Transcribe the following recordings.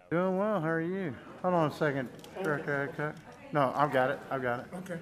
Doing well. How are you? Hold on a second, Director Adcock. No, I've got it. I've got it. Okay.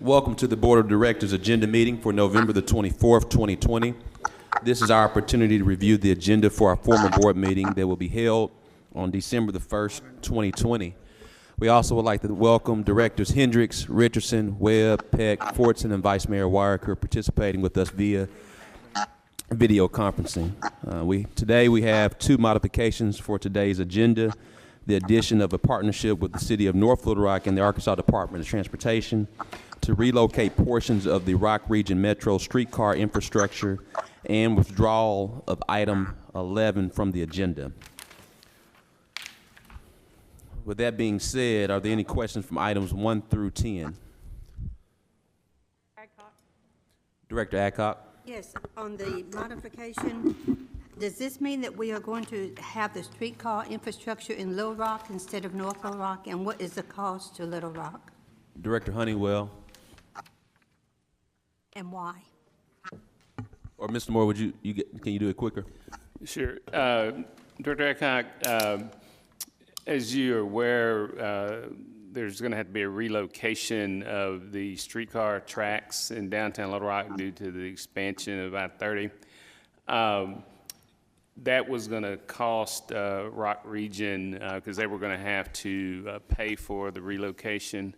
Welcome to the Board of Directors agenda meeting for November the 24th, 2020. This is our opportunity to review the agenda for our formal board meeting that will be held on December the 1st, 2020. We also would like to welcome Directors Hendricks, Richardson, Webb, Peck, Fortson, and Vice Mayor Wyrick, who are participating with us via video conferencing. Today we have two modifications for today's agenda: the addition of a partnership with the City of North Little Rock and the Arkansas Department of Transportation to relocate portions of the Rock Region Metro streetcar infrastructure, and withdrawal of item 11 from the agenda. With that being said, are there any questions from items 1 through 10? Adcock. Director Adcock? Yes, on the modification, does this mean that we are going to have the streetcar infrastructure in Little Rock instead of North Little Rock? And what is the cost to Little Rock? Director Honeywell? And why? Or Mr. Moore, can you do it quicker? Sure. Director Adcock, as you are aware, there's going to have to be a relocation of the streetcar tracks in downtown Little Rock due to the expansion of I-30. That was going to cost Rock Region, because they were going to have to pay for the relocation,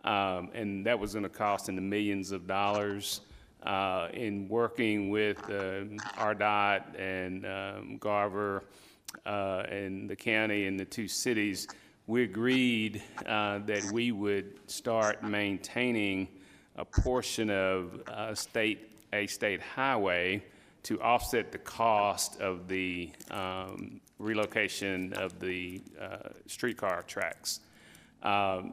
and that was going to cost in the millions of dollars. In working with RDOT and Garver and the county and the two cities, we agreed that we would start maintaining a portion of a state highway to offset the cost of the relocation of the streetcar tracks.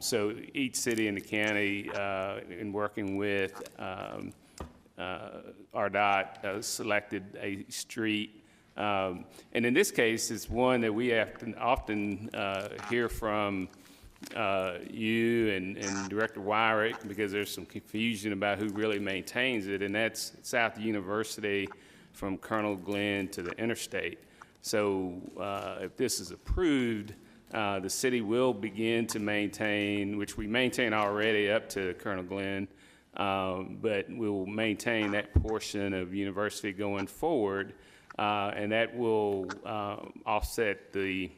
So each city in the county, in working with RDOT, selected a street. And in this case, it's one that we often hear from you and Director Wyrick, because there's some confusion about who really maintains it, and that's South University from Colonel Glenn to the interstate. So if this is approved, the city will begin to maintain, which we maintain already up to Colonel Glenn, but we'll maintain that portion of University going forward, and that will offset the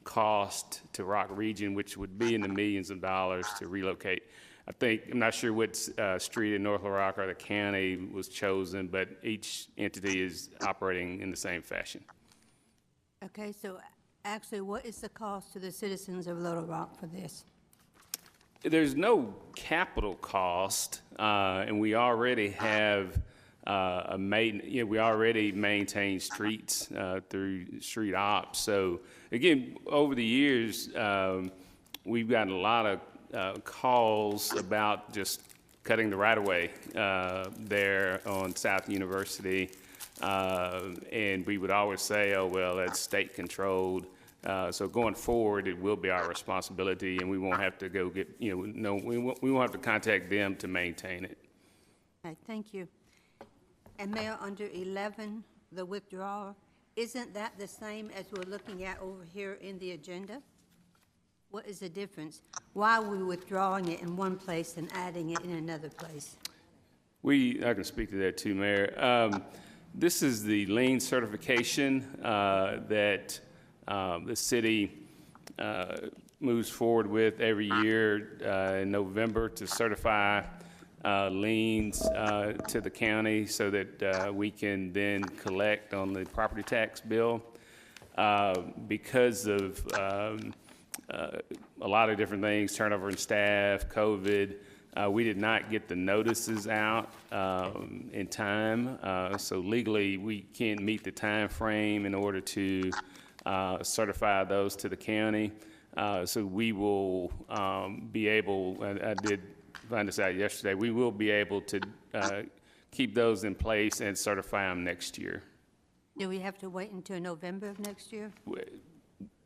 cost to Rock Region, which would be in the millions of dollars to relocate. I'm not sure what street in North Little Rock or the county was chosen, but each entity is operating in the same fashion. Okay, so actually, what is the cost to the citizens of Little Rock for this? There's no capital cost, and we already have we already maintain streets through street ops. So again, over the years, we've gotten a lot of calls about just cutting the right-of-way there on South University, and we would always say, oh, well, that's state-controlled. So going forward, it will be our responsibility, and we won't have to go get, we won't have to contact them to maintain it. Okay, thank you. And Mayor, under 11, the withdrawal, isn't that the same as we're looking at over here in the agenda? What is the difference? Why are we withdrawing it in one place and adding it in another place? I can speak to that too, Mayor. This is the lien certification that the city moves forward with every year in November to certify liens to the county so that we can then collect on the property tax bill. Because of a lot of different things, turnover in staff, COVID, we did not get the notices out in time. So legally, we can't meet the time frame in order to certify those to the county. So we will be able, I did find this out yesterday, we will be able to keep those in place and certify them next year. Do we have to wait until November of next year?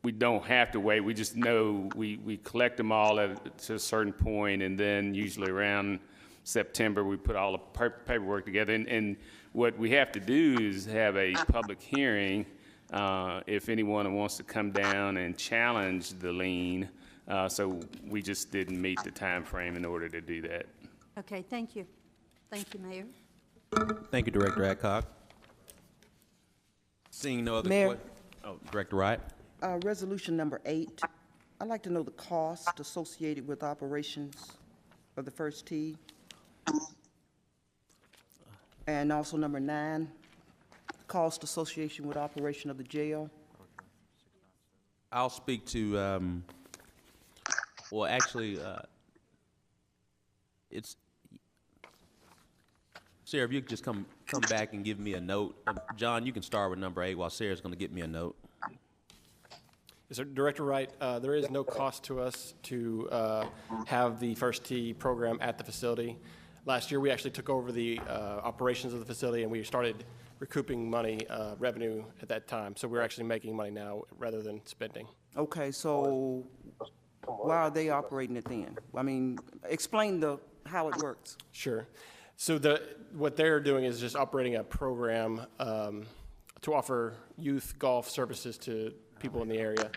We don't have to wait. We just know we collect them all to a certain point, and then usually around September we put all the paperwork together. And what we have to do is have a public hearing if anyone wants to come down and challenge the lien. So we just didn't meet the time frame in order to do that. Okay, thank you. Thank you, Mayor. Thank you, Director Adcock. Seeing no other Mayor. Director Wright. Resolution number 8, I'd like to know the cost associated with operations of the First Tee. And also number 9, cost association with operation of the jail. I'll speak to, well, actually, it's, Sarah, if you could just come back and give me a note. John, you can start with number 8 while Sarah's going to get me a note. Yes, sir. Director Wright, there is no cost to us to have the First Tee program at the facility. Last year, we actually took over the operations of the facility, and we started recouping money, revenue at that time. So we're actually making money now rather than spending. Okay, so why are they operating it then? I mean, explain how it works. Sure. So what they're doing is just operating a program to offer youth golf services to people in the area.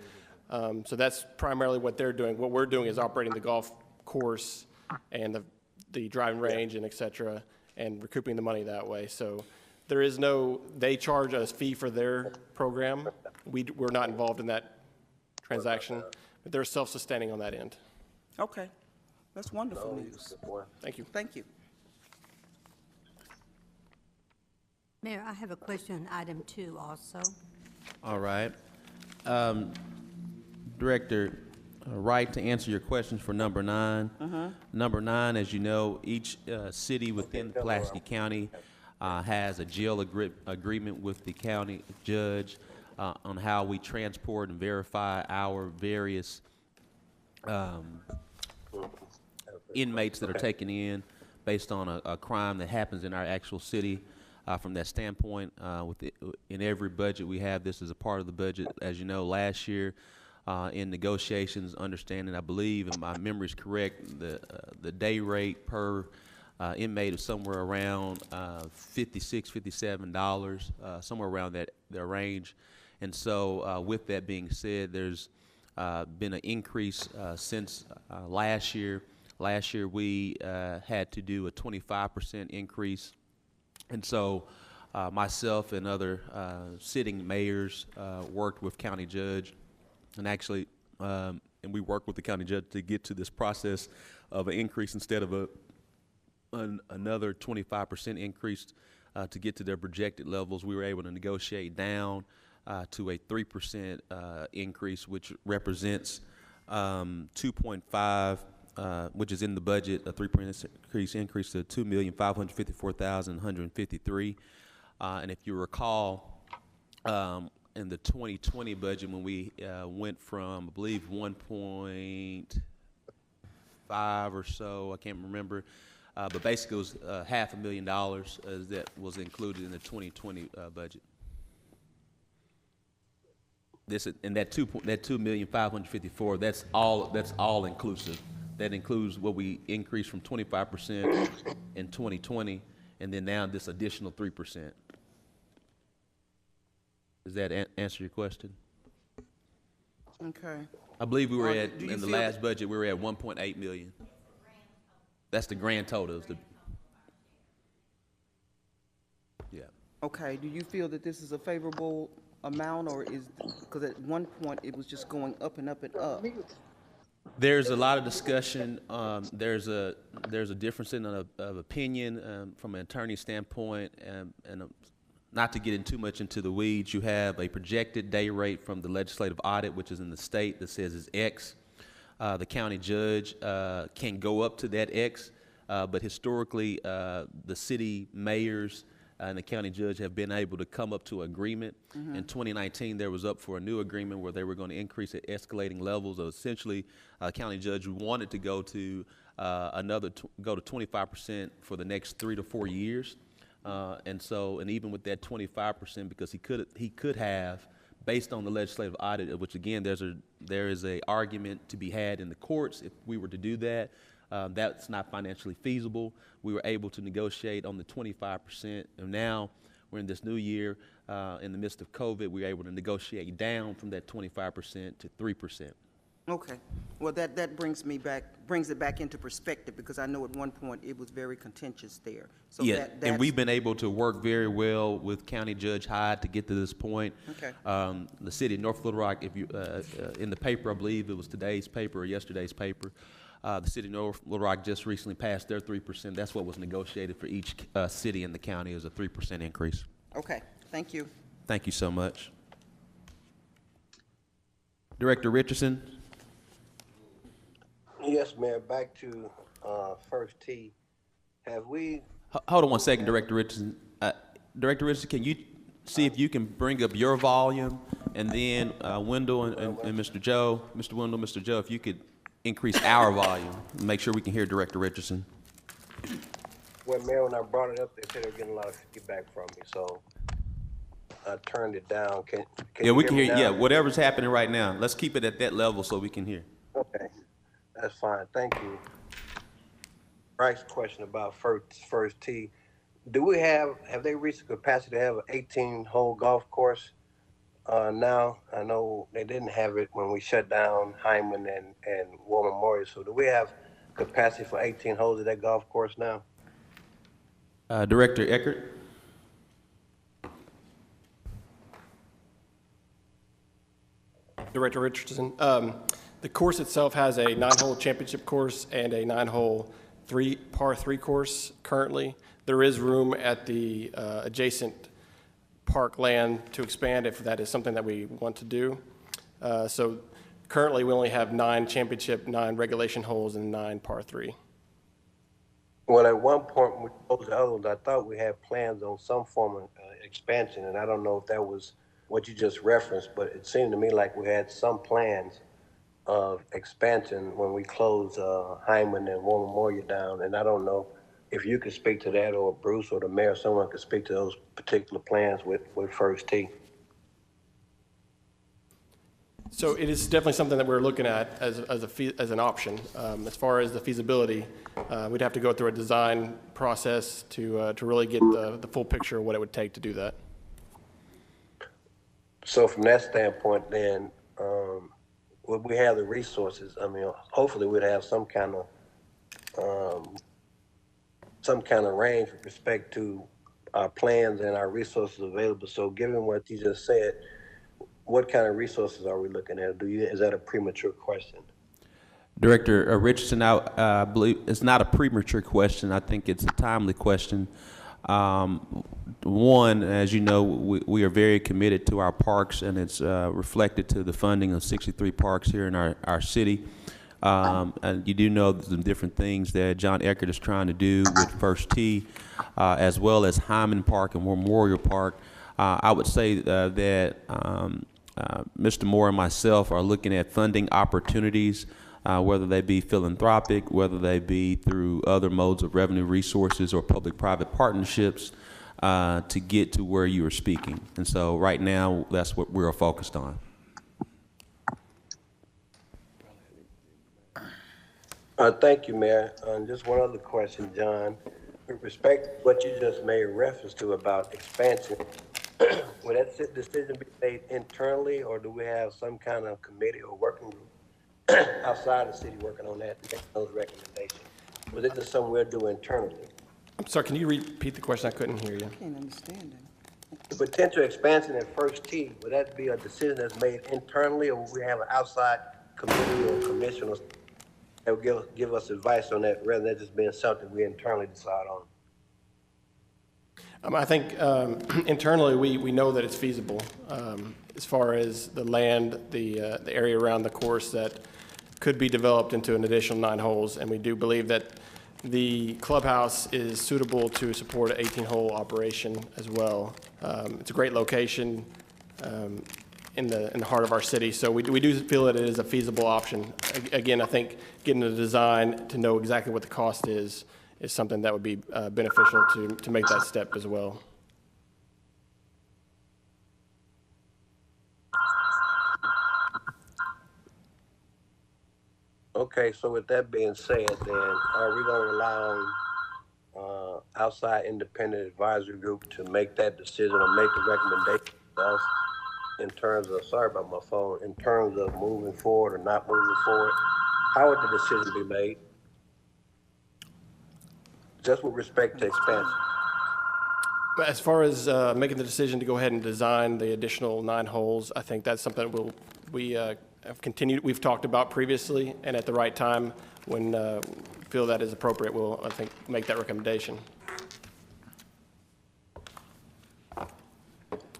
So that's primarily what they're doing. What we're doing is operating the golf course and the driving range and et cetera, and recouping the money that way. So there is they charge us fee for their program. We're not involved in that transaction, but they're self-sustaining on that end. Okay, that's wonderful news. Thank you. Thank you. Mayor, I have a question on item 2 also. All right. Director Wright, to answer your questions for number 9. Number 9, as you know, each city within Pulaski County has a jail agreement with the county judge on how we transport and verify our various inmates that are taken in based on a crime that happens in our actual city. From that standpoint, in every budget we have this as a part of the budget. As you know, last year in negotiations, understanding, I believe, and my memory is correct, the day rate per inmate is somewhere around $56, $57, somewhere around that range. And so with that being said, there's been an increase since last year. Last year we had to do a 25% increase. And so myself and other sitting mayors worked with county judge, and actually, and we worked with the county judge to get to this process of an increase instead of another 25% increase to get to their projected levels. We were able to negotiate down to a 3% increase, which represents 2.5. Which is in the budget, a 3% increase to $2,554,153. And if you recall, in the 2020 budget, when we went from, I believe, 1.5 or so, I can't remember, but basically it was $500,000 that was included in the 2020 budget. This and that $2,554,000, that's all inclusive. That includes what we increased from 25% in 2020, and then now this additional 3%. Does that answer your question? Okay. I believe we were Do at, you in the feel last that- budget, we were at 1.8 million. That's the grand total. Yeah. Okay, do you feel that this is a favorable amount, or because at one point it was just going up and up and up? There's a lot of discussion. There's a difference of opinion from an attorney standpoint, and not to get in too much into the weeds. You have a projected day rate from the legislative audit, which is in the state, that says is X. The county judge can go up to that X, but historically, the city mayors and the county judge have been able to come up to agreement. In 2019, there was up for a new agreement where they were going to increase at escalating levels. So essentially, county judge wanted to go to go to 25% for the next 3 to 4 years. And even with that 25%, because he could have, based on the legislative audit, which again, there is a argument to be had in the courts if we were to do that. That's not financially feasible. We were able to negotiate on the 25%, and now we're in this new year. In the midst of COVID, we were able to negotiate down from that 25% to 3%. Okay, well, that brings it back into perspective, because I know at one point it was very contentious there. So yeah, and we've been able to work very well with County Judge Hyde to get to this point. Okay. The city of North Little Rock, if you in the paper, I believe it was today's paper or yesterday's paper, the city of North Little Rock just recently passed their 3%. That's what was negotiated for each city in the county, is a 3% increase. Okay, thank you. Thank you so much. Director Richardson. Yes, Mayor, back to First Tee. Have we... Hold on one second, Director Richardson. Director Richardson, can you see if you can bring up your volume, and then Wendell and Mr. Joe, Mr. Wendell, Mr. Joe, if you could increase our volume and make sure we can hear Director Richardson. Well, Mayor, when I brought it up, they said they were getting a lot of feedback from me, so I turned it down. Can Yeah, we can me hear. now? Yeah, whatever's happening right now. Let's keep it at that level so we can hear. Okay, that's fine. Thank you. Bryce's question about First Tee. Do we have they reached the capacity to have an 18-hole golf course now? I know they didn't have it when we shut down Hyman and War Memorial. So do we have capacity for 18 holes at that golf course now? Director Eckert. Director Richardson, the course itself has a 9-hole championship course and a 9-hole par 3 course currently. There is room at the adjacent park land to expand if that is something that we want to do. So Currently, we only have 9 championship, 9 regulation holes, and 9 par 3. Well, at one point, when we closed the other ones, I thought we had plans on some form of expansion, and I don't know if that was what you just referenced, but it seemed to me like we had some plans of expansion when we closed Hyman and War Memorial down, and I don't know if you could speak to that, or Bruce or the mayor, someone could speak to those particular plans with First Tee. So it is definitely something that we're looking at as an option. As far as the feasibility, we'd have to go through a design process to really get the full picture of what it would take to do that. So from that standpoint, then, would we have the resources? I mean, hopefully we'd have some kind of range with respect to our plans and our resources available. So given what you just said, what kind of resources are we looking at? Is that a premature question? Director Richardson, I believe it's not a premature question. I think it's a timely question. One, as you know, we are very committed to our parks, and it's reflected to the funding of 63 parks here in our city. And you do know some different things that John Eckert is trying to do with First Tee, as well as Hyman Park and Memorial Park. I would say that Mr. Moore and myself are looking at funding opportunities, whether they be philanthropic, whether they be through other modes of revenue resources or public-private partnerships, to get to where you are speaking. And so right now, that's what we're focused on. Thank you, Mayor. Just one other question, John. With respect to what you just made reference to about expansion, will that decision be made internally, or do we have some kind of committee or working group outside the city working on that and making those recommendations? Was it just something we'll do internally? I'm sorry, can you repeat the question? I couldn't hear you. I can't understand that. The potential expansion at First Tee, would that be a decision that's made internally, or will we have an outside committee or commission that will give us advice on that, rather than just being something we internally decide on? I think internally we know that it's feasible. As far as the land, the area around the course that could be developed into an additional 9 holes, and we do believe that the clubhouse is suitable to support an 18-hole operation as well. It's a great location in the heart of our city, so we do feel that it is a feasible option. Again, I think getting the design to know exactly what the cost is something that would be beneficial to make that step as well. Okay, so with that being said, then, are we going to rely on outside independent advisory group to make that decision or make the recommendation to us in terms of, sorry about my phone, in terms of moving forward or not moving forward? How would the decision be made? Just with respect to expansion. But as far as making the decision to go ahead and design the additional 9 holes, I think that's something we have continued, we've talked about previously, and at the right time, when we feel that is appropriate, we'll, I think, make that recommendation.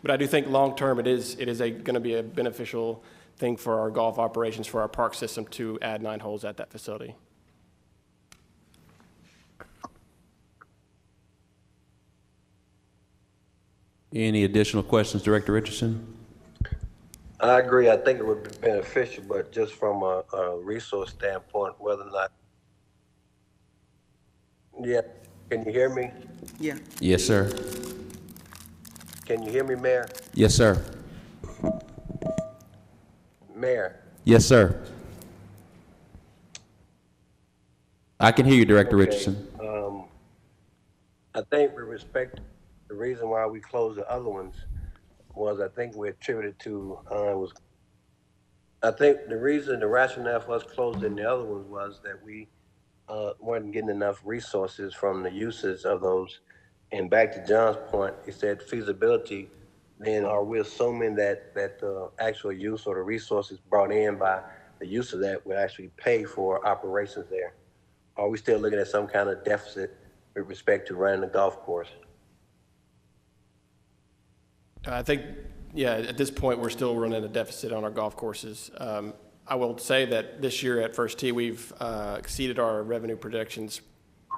But I do think long-term it is going to be a beneficial thing for our golf operations, for our park system, to add 9 holes at that facility. Any additional questions, Director Richardson? I agree. I think it would be beneficial, but just from a resource standpoint, whether or not. Yeah. Can you hear me? Yeah. Yes, sir. Can you hear me, Mayor? Yes, sir. Mayor? Yes, sir. I can hear you, Director Okay. Richardson. I think with respect to the reason why we closed the other ones was, I think we attributed to, I think the rationale for us closing the other ones was that we weren't getting enough resources from the uses of those. And back to John's point, he said feasibility, then are we assuming that the actual use or the resources brought in by the use of that would actually pay for operations there? Are we still looking at some kind of deficit with respect to running the golf course? I think, yeah, at this point, we're still running a deficit on our golf courses. I will say that this year at First Tee, we've exceeded our revenue projections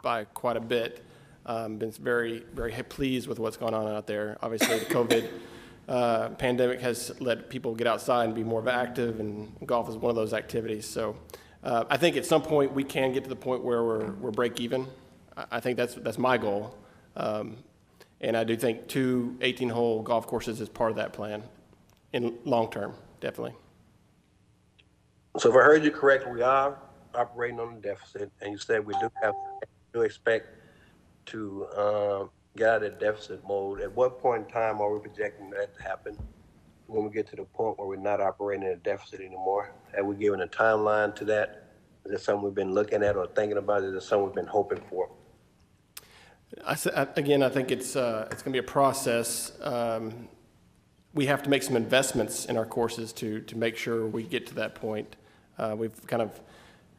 by quite a bit. Been very, very pleased with what's going on out there. Obviously, the COVID pandemic has let people get outside and be more active, and golf is one of those activities. So I think at some point we can get to the point where we're break even. I think that's my goal. And I do think 2 18-hole golf courses is part of that plan in long term, definitely. So if I heard you correctly, we are operating on a deficit, and you said we do expect to get out of that deficit mode. At what point in time are we projecting that to happen when we get to the point where we're not operating in a deficit anymore? Have we given a timeline to that? Is it something we've been looking at or thinking about? Is it something we've been hoping for? Again, I think it's going to be a process. We have to make some investments in our courses to make sure we get to that point. We've kind of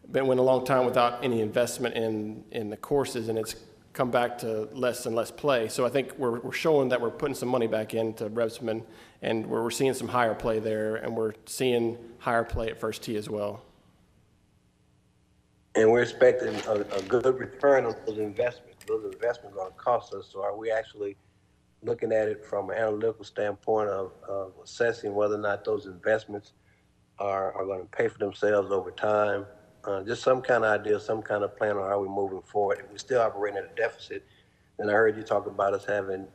went a long time without any investment in the courses, and it's come back to less and less play. So I think we're showing that we're putting some money back into Rebsman, and we're seeing some higher play there, and we're seeing higher play at First Tee as well. And we're expecting a good return on those investments. Those investments are going to cost us. So are we actually looking at it from an analytical standpoint of assessing whether or not those investments are going to pay for themselves over time? Just some kind of idea, some kind of plan on how we're moving forward. If we're still operating at a deficit, then I heard you talk about us having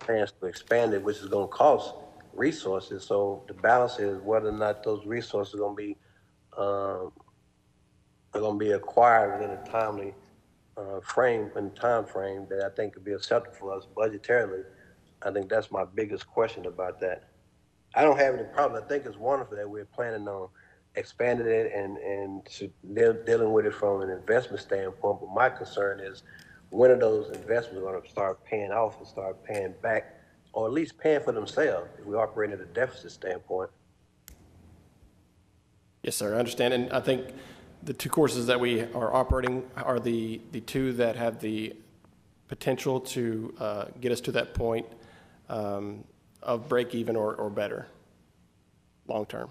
plans to expand it, which is going to cost resources. So the balance is whether or not those resources are going to be acquired within a timely time frame that I think could be acceptable for us budgetarily. I think that's my biggest question about that. I don't have any problem. I think it's wonderful that we're planning on expanding it and dealing with it from an investment standpoint. But my concern is when are those investments going to start paying off and start paying back, or at least paying for themselves if we operate at a deficit standpoint? Yes, sir. I understand. And I think the 2 courses that we are operating are the 2 that have the potential to get us to that point of break even or better long term.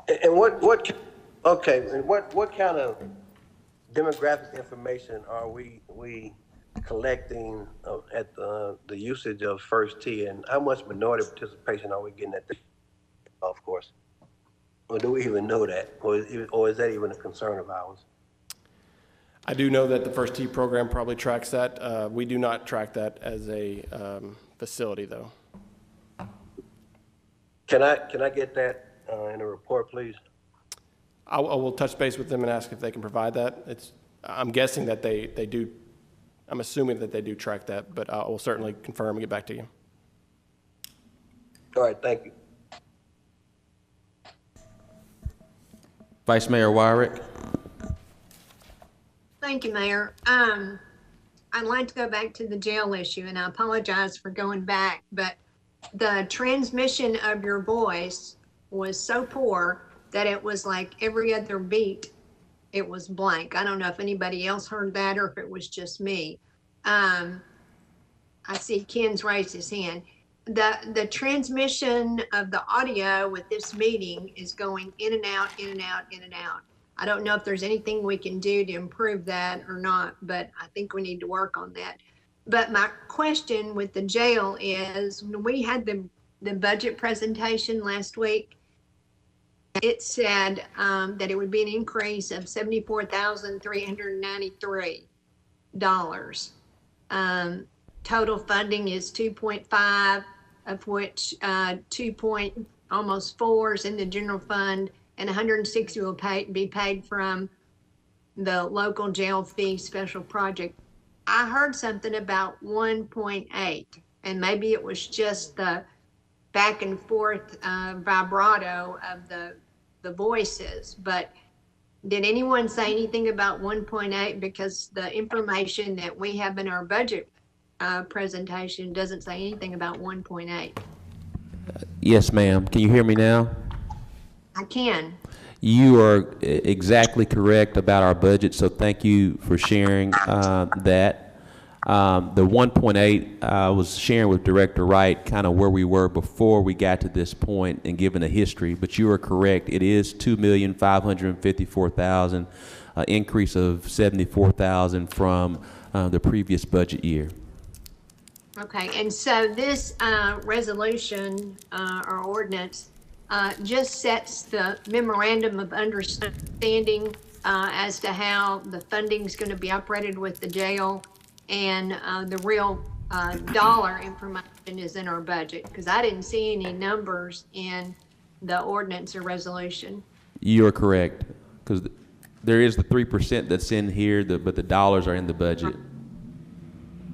And what kind of demographic information are we collecting at the usage of First Tee, and how much minority participation are we getting at the golf course? Or do we even know that? Or is that even a concern of ours? I do know that the First Tee program probably tracks that. We do not track that as a facility, though. Can I get that in a report, please? I will touch base with them and ask if they can provide that. I'm guessing that they do. I'm assuming that they do track that, but I will certainly confirm and get back to you. All right, thank you. Vice Mayor Wyrick. Thank you, Mayor. I'd like to go back to the jail issue, and I apologize for going back, but the transmission of your voice was so poor that it was like every other beat, it was blank. I don't know if anybody else heard that or if it was just me. I see Ken's raised his hand. The transmission of the audio with this meeting is going in and out, in and out, in and out. I don't know if there's anything we can do to improve that or not, but I think we need to work on that. But my question with the jail is, when we had the budget presentation last week, it said that it would be an increase of $74,393. Total funding is 2.5, of which almost 4 is in the general fund, and 160 will be paid from the local jail fee special project. I heard something about 1.8, and maybe it was just the back and forth vibrato of the voices, but did anyone say anything about 1.8? Because the information that we have in our budget presentation doesn't say anything about 1.8. Yes, ma'am. Can you hear me now? I can. You are exactly correct about our budget, so thank you for sharing that. The 1.8, I was sharing with Director Wright kind of where we were before we got to this point and given a history, but you are correct. It is $2,554,000, an increase of $74,000 from the previous budget year. Okay, and so this resolution or ordinance just sets the memorandum of understanding as to how the funding's going to be operated with the jail, and the real dollar information is in our budget, because I didn't see any numbers in the ordinance or resolution. You are correct, because there is the 3% that's in here, but the dollars are in the budget.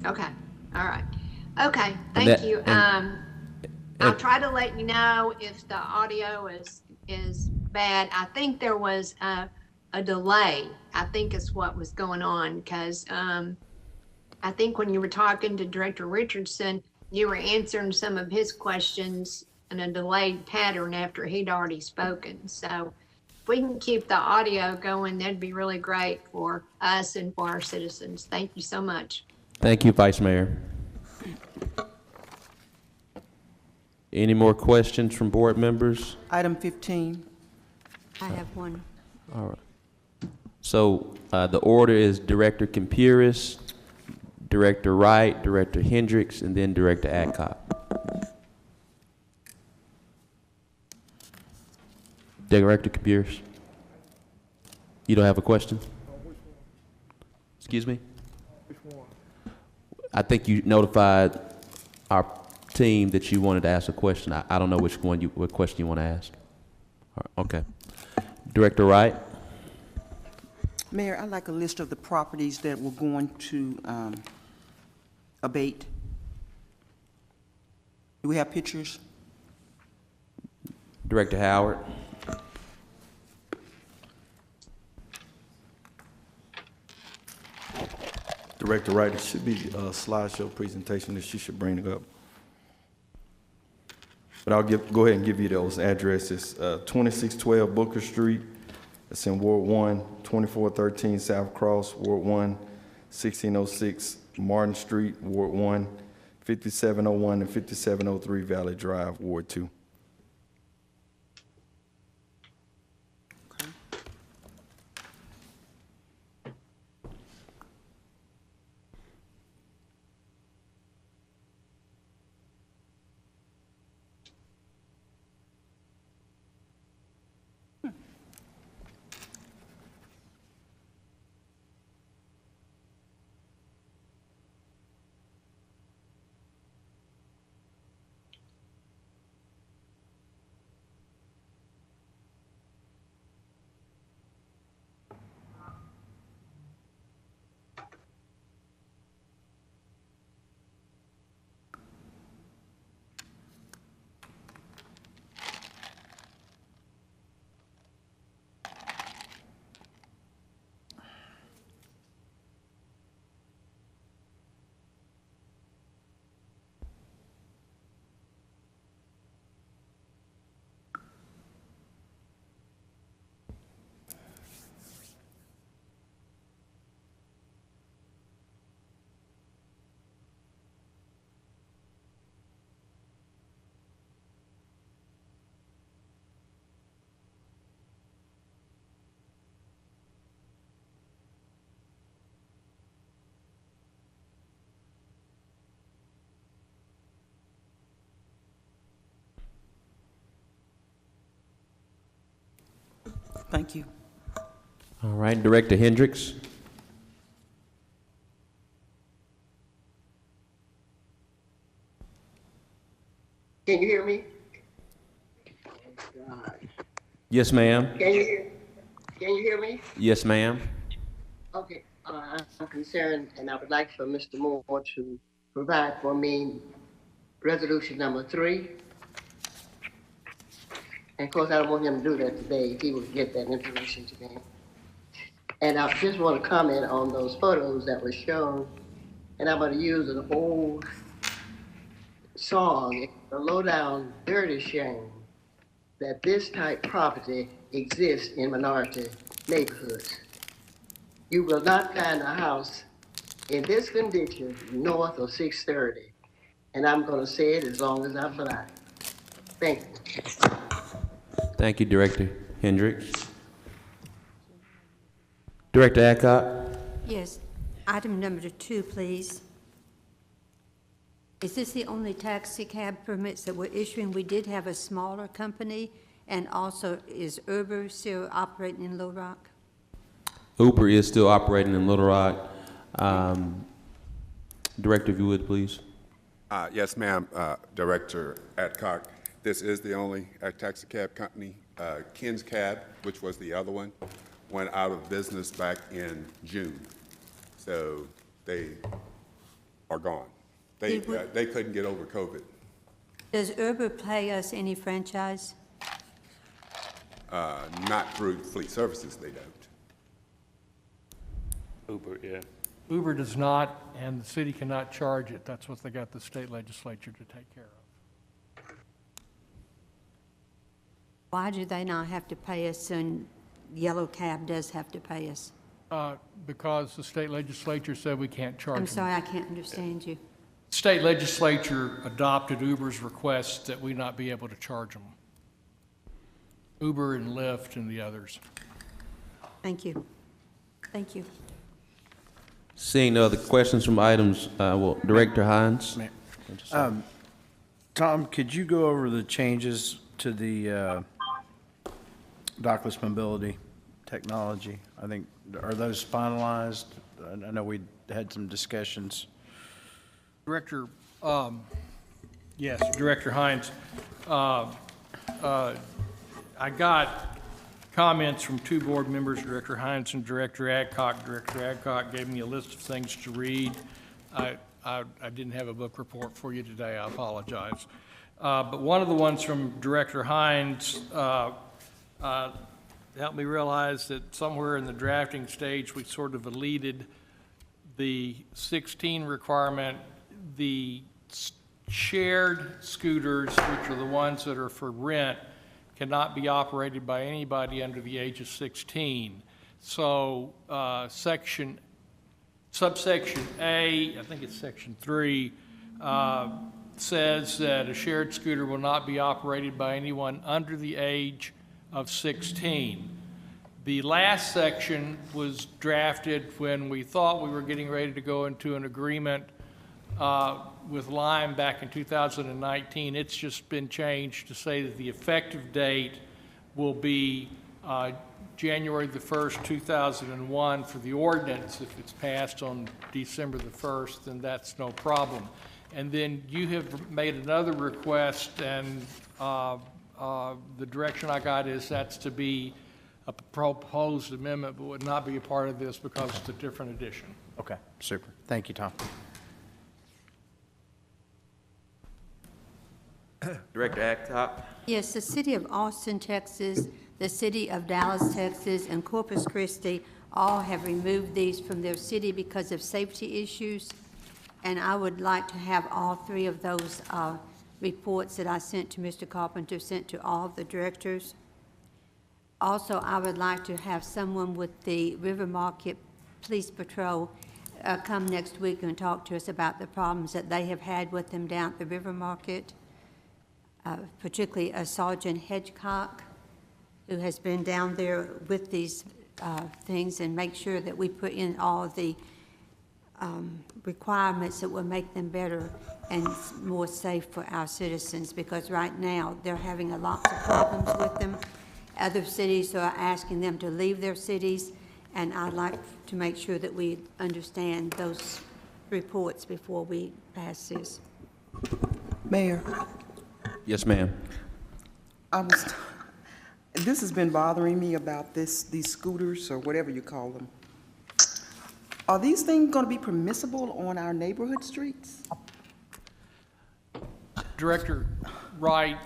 Okay, all right. Okay, thank that- you. I'll try to let you know if the audio is bad. I think there was a delay, I think is what was going on, because I think when you were talking to Director Richardson, you were answering some of his questions in a delayed pattern after he'd already spoken. So if we can keep the audio going, that'd be really great for us and for our citizens. Thank you so much. Thank you, Vice Mayor. Any more questions from board members? Item 15. I have one. All right. So the order is Director Campuris, Director Wright, Director Hendricks, and then Director Adcock. Director Campuris, you don't have a question? Excuse me? I think you notified our team that you wanted to ask a question. I don't know which one what question you want to ask. All right, okay. Director Wright? Mayor, I'd like a list of the properties that we're going to abate. Do we have pictures? Director Howard? Director Wright, it should be a slideshow presentation that she should bring it up. But I'll go ahead and give you those addresses. 2612 Booker Street, that's in Ward 1, 2413 South Cross, Ward 1, 1606 Martin Street, Ward 1, 5701 and 5703 Valley Drive, Ward 2. Thank you. All right, Director Hendricks? Can you hear me? Yes, ma'am. Can you hear me? Yes, ma'am. Okay, I'm concerned, and I would like for Mr. Moore to provide for me resolution number 3. And of course, I don't want him to do that today, if he would get that information to me. And I just want to comment on those photos that were shown, and I'm going to use an old song, a low-down dirty shame, that this type property exists in minority neighborhoods. You will not find a house in this condition north of 630. And I'm going to say it as long as I'm alive. Thank you. Thank you, Director Hendricks. Director Adcock? Yes. Item number 2, please. Is this the only taxi cab permits that we're issuing? We did have a smaller company, and also is Uber still operating in Little Rock? Uber is still operating in Little Rock. Director, if you would, please. Yes, ma'am, Director Adcock. This is the only taxi cab company. Ken's Cab, which was the other one, went out of business back in June. So they are gone. They couldn't get over COVID. Does Uber pay us any franchise? Not through Fleet Services, they don't. Uber, yeah. Uber does not, and the city cannot charge it. That's what they got the state legislature to take care of. Why do they not have to pay us and Yellow Cab does have to pay us? Because the state legislature said we can't charge them. I'm sorry, I can't understand you. State legislature adopted Uber's request that we not be able to charge them. Uber and Lyft and the others. Thank you. Thank you. Seeing no other questions from items, Director Hines? Tom, could you go over the changes to the dockless mobility technology? I think, are those finalized? I know we had some discussions. Director, yes, Director Hines. I got comments from 2 board members, Director Hines and Director Adcock. Director Adcock gave me a list of things to read. I didn't have a book report for you today, I apologize. But one of the ones from Director Hines helped me realize that somewhere in the drafting stage, we sort of eluded the 16 requirement. The shared scooters, which are the ones that are for rent, cannot be operated by anybody under the age of 16. So subsection A, I think it's section 3, says that a shared scooter will not be operated by anyone under the age of 16. The last section was drafted when we thought we were getting ready to go into an agreement with Lime back in 2019. It's just been changed to say that the effective date will be January the 1st, 2001 for the ordinance. If it's passed on December the 1st, then that's no problem. And then you have made another request, and the direction I got is that's to be a proposed amendment, but would not be a part of this because it's a different edition. Okay, super. Thank you, Tom. Director Adcock? Yes, the city of Austin, Texas, the city of Dallas, Texas, and Corpus Christi all have removed these from their city because of safety issues. And I would like to have all 3 of those reports that I sent to Mr. Carpenter sent to all of the directors. Also, I would like to have someone with the River Market Police Patrol come next week and talk to us about the problems that they have had with them down at the River Market. Particularly Sergeant Hedgecock, who has been down there with these things, and make sure that we put in all the requirements that will make them better and more safe for our citizens, because right now they're having a lot of problems with them. Other cities are asking them to leave their cities, and I'd like to make sure that we understand those reports before we pass this. Mayor, Yes, ma'am. this has been bothering me about these scooters, or whatever you call them. Are these things going to be permissible on our neighborhood streets? Director Wright,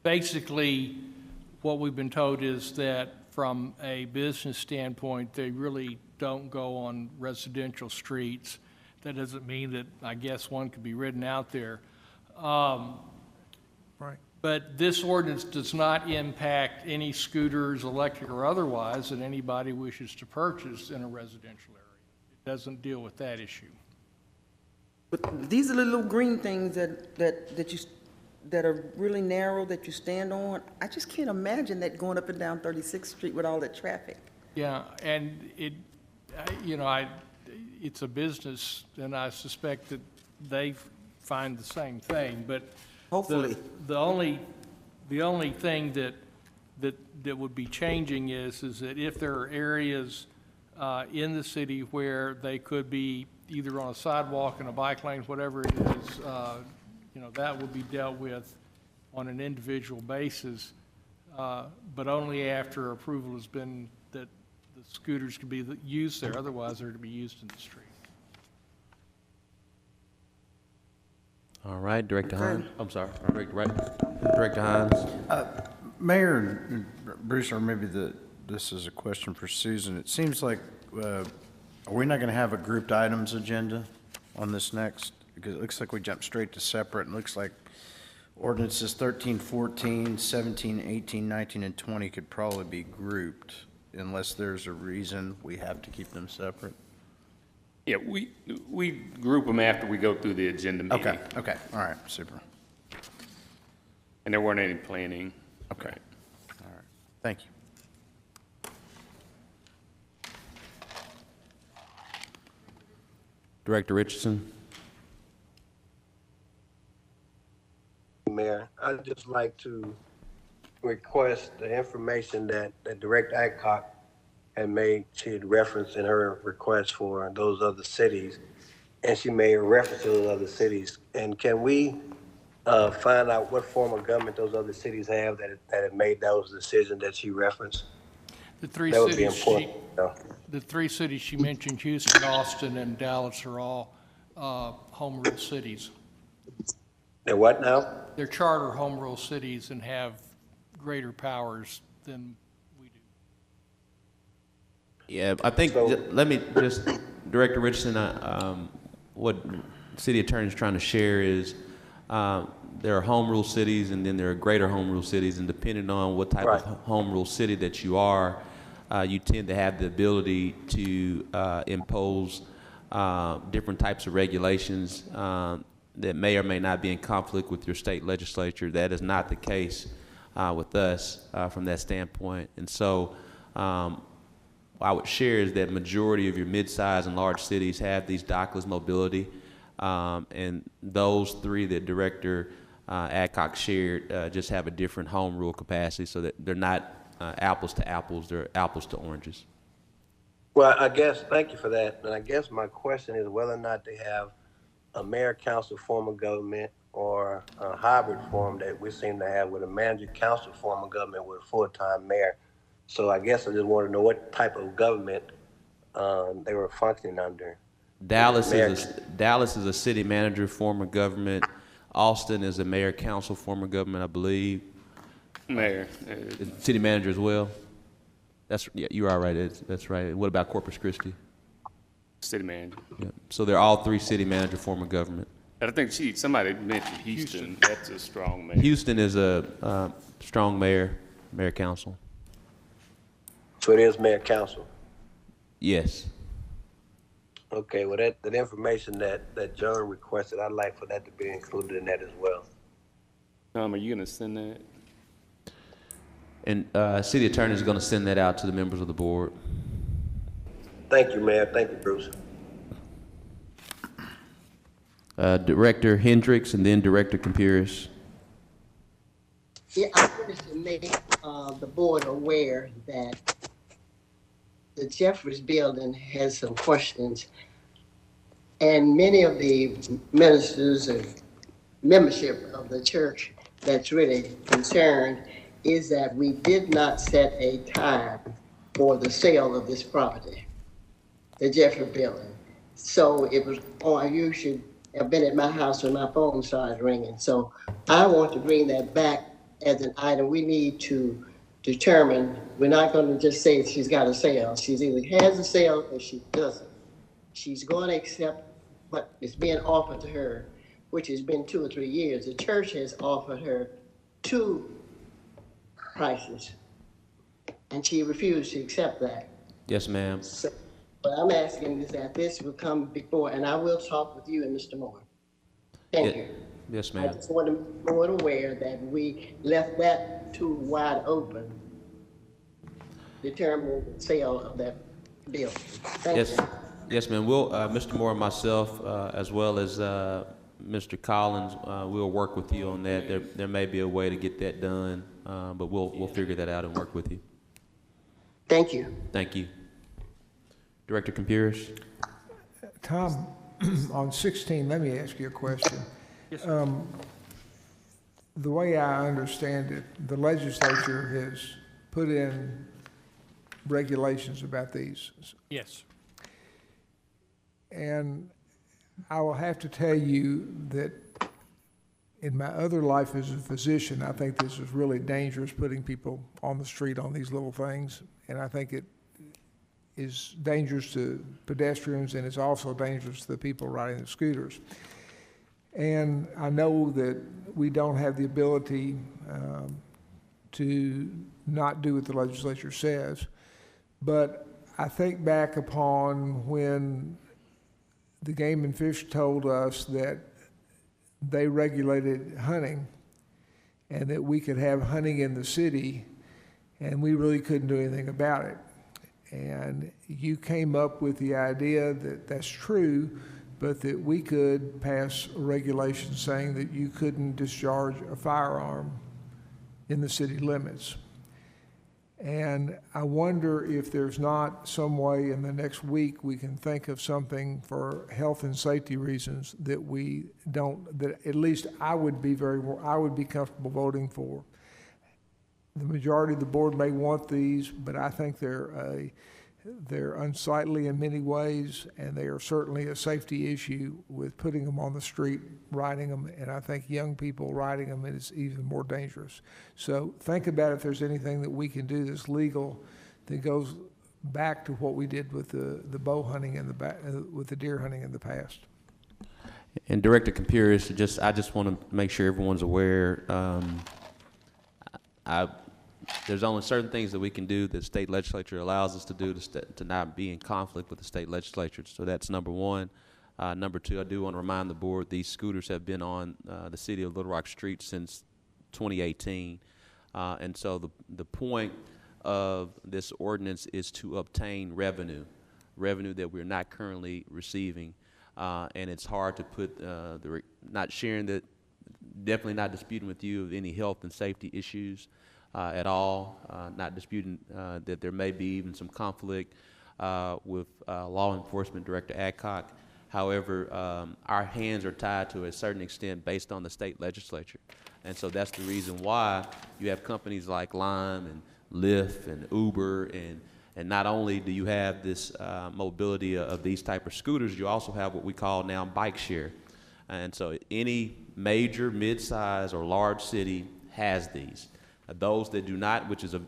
basically, what we've been told is that from a business standpoint, they really don't go on residential streets. That doesn't mean that, I guess, one could be ridden out there. Right. But this ordinance does not impact any scooters, electric or otherwise, that anybody wishes to purchase in a residential area. It doesn't deal with that issue. But these are the little green things that are really narrow that you stand on. I just can't imagine that going up and down 36th Street with all that traffic. Yeah, and it's a business, and I suspect that they find the same thing, but Hopefully. the only thing that would be changing is that if there are areas in the city where they could be either on a sidewalk, in a bike lane, whatever it is, that would be dealt with on an individual basis, but only after approval has been that the scooters could be used there. Otherwise, they're to be used in the street. All right, Director Hines. I'm sorry, Director Hines. Mayor and Bruce, or maybe this is a question for Susan. It seems like, are we not going to have a grouped items agenda on this next? Because it looks like we jumped straight to separate. It looks like ordinances 13, 14, 17, 18, 19, and 20 could probably be grouped unless there's a reason we have to keep them separate. Yeah, we group them after we go through the agenda meeting. Okay, all right, super. And there weren't any planning. Okay, all right, thank you. Director Richardson. Mayor, I'd just like to request the information that Director Adcock had made. She had referenced in her request for those other cities, and she made a reference to those other cities. And can we find out what form of government those other cities have that have made those decisions that she referenced? The three That would be cities important. the three cities she mentioned, Houston, Austin, and Dallas, are all home rule cities. They're what now? They're charter home rule cities and have greater powers than we do. Yeah, I think, let me just, Director Richardson, what city attorney is trying to share is there are home rule cities and then there are greater home rule cities, and depending on what type of home rule city that you are, you tend to have the ability to impose different types of regulations that may or may not be in conflict with your state legislature. That is not the case with us from that standpoint. And so what I would share is that majority of your mid-sized and large cities have these dockless mobility, and those three that Director Adcock shared just have a different home rule capacity, so that they're not apples to apples, they're apples to oranges. Well, I guess, thank you for that. And I guess my question is whether or not they have a mayor council form of government or a hybrid form that we seem to have with a manager council form of government with a full-time mayor. So I guess I just want to know what type of government they were functioning under. Dallas is a city manager form of government. Austin is a mayor council form of government, I believe. Mayor. City manager as well. Yeah, you are right. That's right. What about Corpus Christi? City manager. Yeah. So they're all three city manager form of government. I think somebody mentioned Houston. That's a strong mayor. Houston is a strong mayor council. So it is mayor council? Yes. Okay, well, that information that John requested, I'd like for that to be included in that as well. Tom, are you going to send that? And city attorney is going to send that out to the members of the board. Thank you, Mayor. Thank you, Bruce. Director Hendricks and then Director Campiris. Yeah, I wanted to make the board aware that the Jeffries building has some questions, and many of the ministers and membership of the church that's really concerned is that we did not set a time for the sale of this property, the Jeffrey building. So it was, you should have been at my house when my phone started ringing. So I want to bring that back as an item we need to determine. We're not going to just say she's got a sale. She's either has a sale or she doesn't. She's going to accept what is being offered to her, which has been 2 or 3 years. The church has offered her two prices, and she refused to accept that. Yes, ma'am. So what I'm asking is that this will come before, and I will talk with you and Mr. Moore. Thank you. Yes, I ma'am. just want to make the board aware that we left that too wide open, determining the sale of that building. Thank Yes, you. yes, ma'am. We'll, Mr. Moore and myself, as well as Mr. Collins, we'll work with you on that. There may be a way to get that done, but we'll figure that out and work with you. Thank you. Thank you. Director Compuris? Tom, on 16, let me ask you a question. Yes, The way I understand it, the legislature has put in regulations about these. yes. And I will have to tell you that in my other life as a physician, I think this is really dangerous, putting people on the street on these little things. And I think it is dangerous to pedestrians, and it's also dangerous to the people riding the scooters. And I know that we don't have the ability to not do what the legislature says, but I think back upon when the Game and Fish told us that they regulated hunting and that we could have hunting in the city, and we really couldn't do anything about it. And you came up with the idea that that's true, but that we could pass a regulation saying that you couldn't discharge a firearm in the city limits. And I wonder if there's not some way in the next week we can think of something for health and safety reasons that we don't, that at least I would be comfortable voting for. The majority of the board may want these, but I think they're unsightly in many ways, and they are certainly a safety issue with putting them on the street, riding them, and I think young people riding them is even more dangerous. So think about if there's anything that we can do that's legal that goes back to what we did with the bow hunting and with the deer hunting in the past. And Director Compuris, I just want to make sure everyone's aware. There's only certain things that we can do that the state legislature allows us to do to not be in conflict with the state legislature. So that's number one. Number two, I do want to remind the board these scooters have been on the city of Little Rock Street since 2018. And so the point of this ordinance is to obtain revenue that we're not currently receiving. And it's hard to put, not sharing that, definitely not disputing with you of any health and safety issues at all, not disputing that there may be even some conflict with Law Enforcement Director Adcock. However, our hands are tied to a certain extent based on the state legislature. And so that's the reason why you have companies like Lime and Lyft and Uber, and not only do you have this mobility of these type of scooters, you also have what we call now bike share. And so any major, mid-size, or large city has these. Those that do not, which is a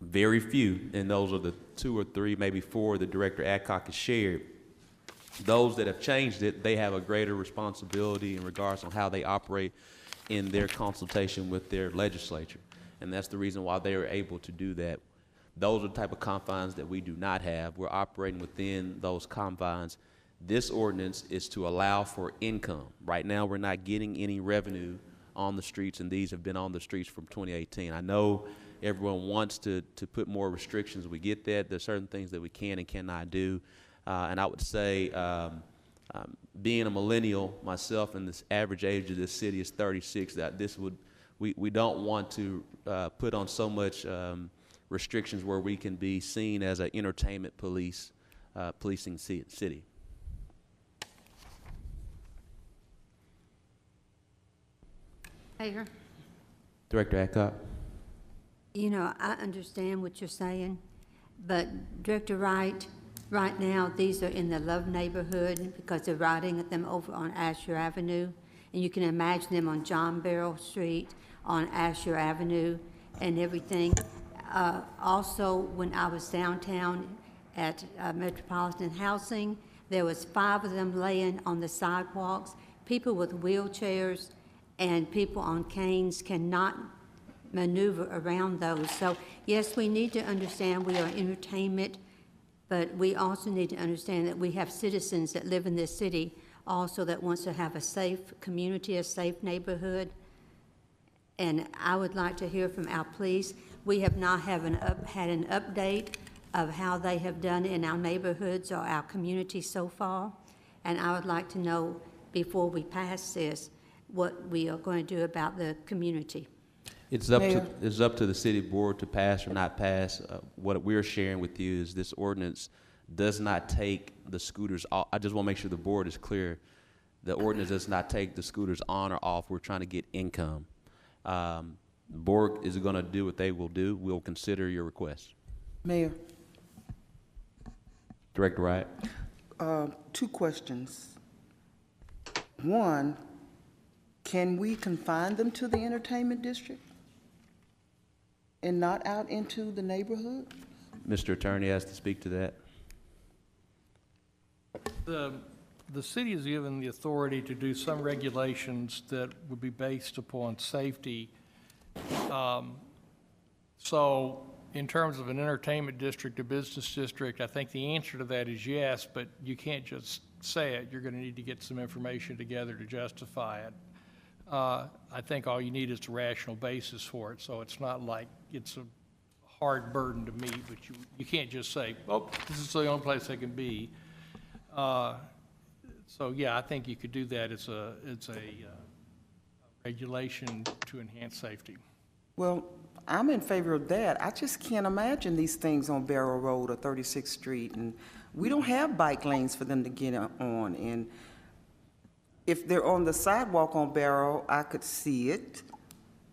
very few, and those are the 2 or 3, maybe 4 that Director Adcock has shared. Those that have changed it, they have a greater responsibility in regards on how they operate in their consultation with their legislature. And that's the reason why they are able to do that. Those are the type of confines that we do not have. We're operating within those confines. This ordinance is to allow for income. Right now, we're not getting any revenue on the streets, and these have been on the streets from 2018. I know everyone wants to put more restrictions. We get that. There's certain things that we can and cannot do. And I would say, being a millennial myself, and this average age of this city is 36, that we don't want to put on so much restrictions where we can be seen as an entertainment policing city. Mayor? Director Adcock. You know, I understand what you're saying, but Director Wright, right now, these are in the Love neighborhood because they're riding at them over on Asher Avenue, and you can imagine them on John Barrel Street, on Asher Avenue, and everything. Also, when I was downtown at Metropolitan Housing, there was 5 of them laying on the sidewalks, people with wheelchairs, and people on canes cannot maneuver around those. So, yes, we need to understand we are entertainment, but we also need to understand that we have citizens that live in this city also that wants to have a safe community, a safe neighborhood. And I would like to hear from our police. We have not had an update of how they have done in our neighborhoods or our community so far. And I would like to know, before we pass this, what we are going to do about the community. It's up Mayor? to the city board to pass or not pass. What we're sharing with you is this ordinance does not take the scooters off. I just want to make sure the board is clear. The ordinance does not take the scooters on or off. We're trying to get income. The board is going to do what they will do. We'll consider your request. Mayor, Director Wright. 2 questions. One, can we confine them to the entertainment district and not out into the neighborhood? Mr. Attorney has to speak to that. The city is given the authority to do some regulations that would be based upon safety. So in terms of an entertainment district, a business district, I think the answer to that is yes, but you can't just say it. You're going to need to get some information together to justify it. I think all you need is a rational basis for it, so it's not like it's a hard burden to meet, but you can't just say, oh, this is the only place they can be. So yeah, I think you could do that. It's a regulation to enhance safety. Well, I'm in favor of that. I just can't imagine these things on Barrow Road or 36th Street, and we don't have bike lanes for them to get on. And if they're on the sidewalk on Barrow, I could see it,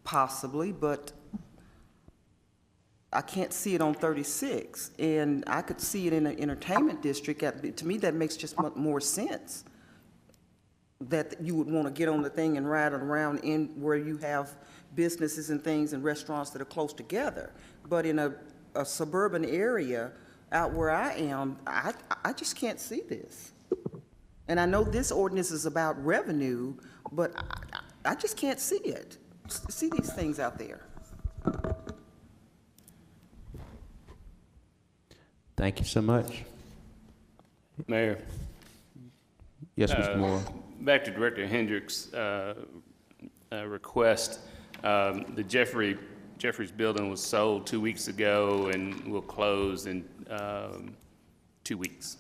possibly, but I can't see it on 36. And I could see it in an entertainment district. To me, that makes just more sense, that you would want to get on the thing and ride it around in where you have businesses and things and restaurants that are close together. But in a suburban area out where I am, I just can't see this. And I know this ordinance is about revenue, but I just can't see it, see these things out there. Thank you so much. Mayor. Yes, Mr. Moore. Back to Director Hendricks' request. The Jeffries building was sold 2 weeks ago and will close in 2 weeks.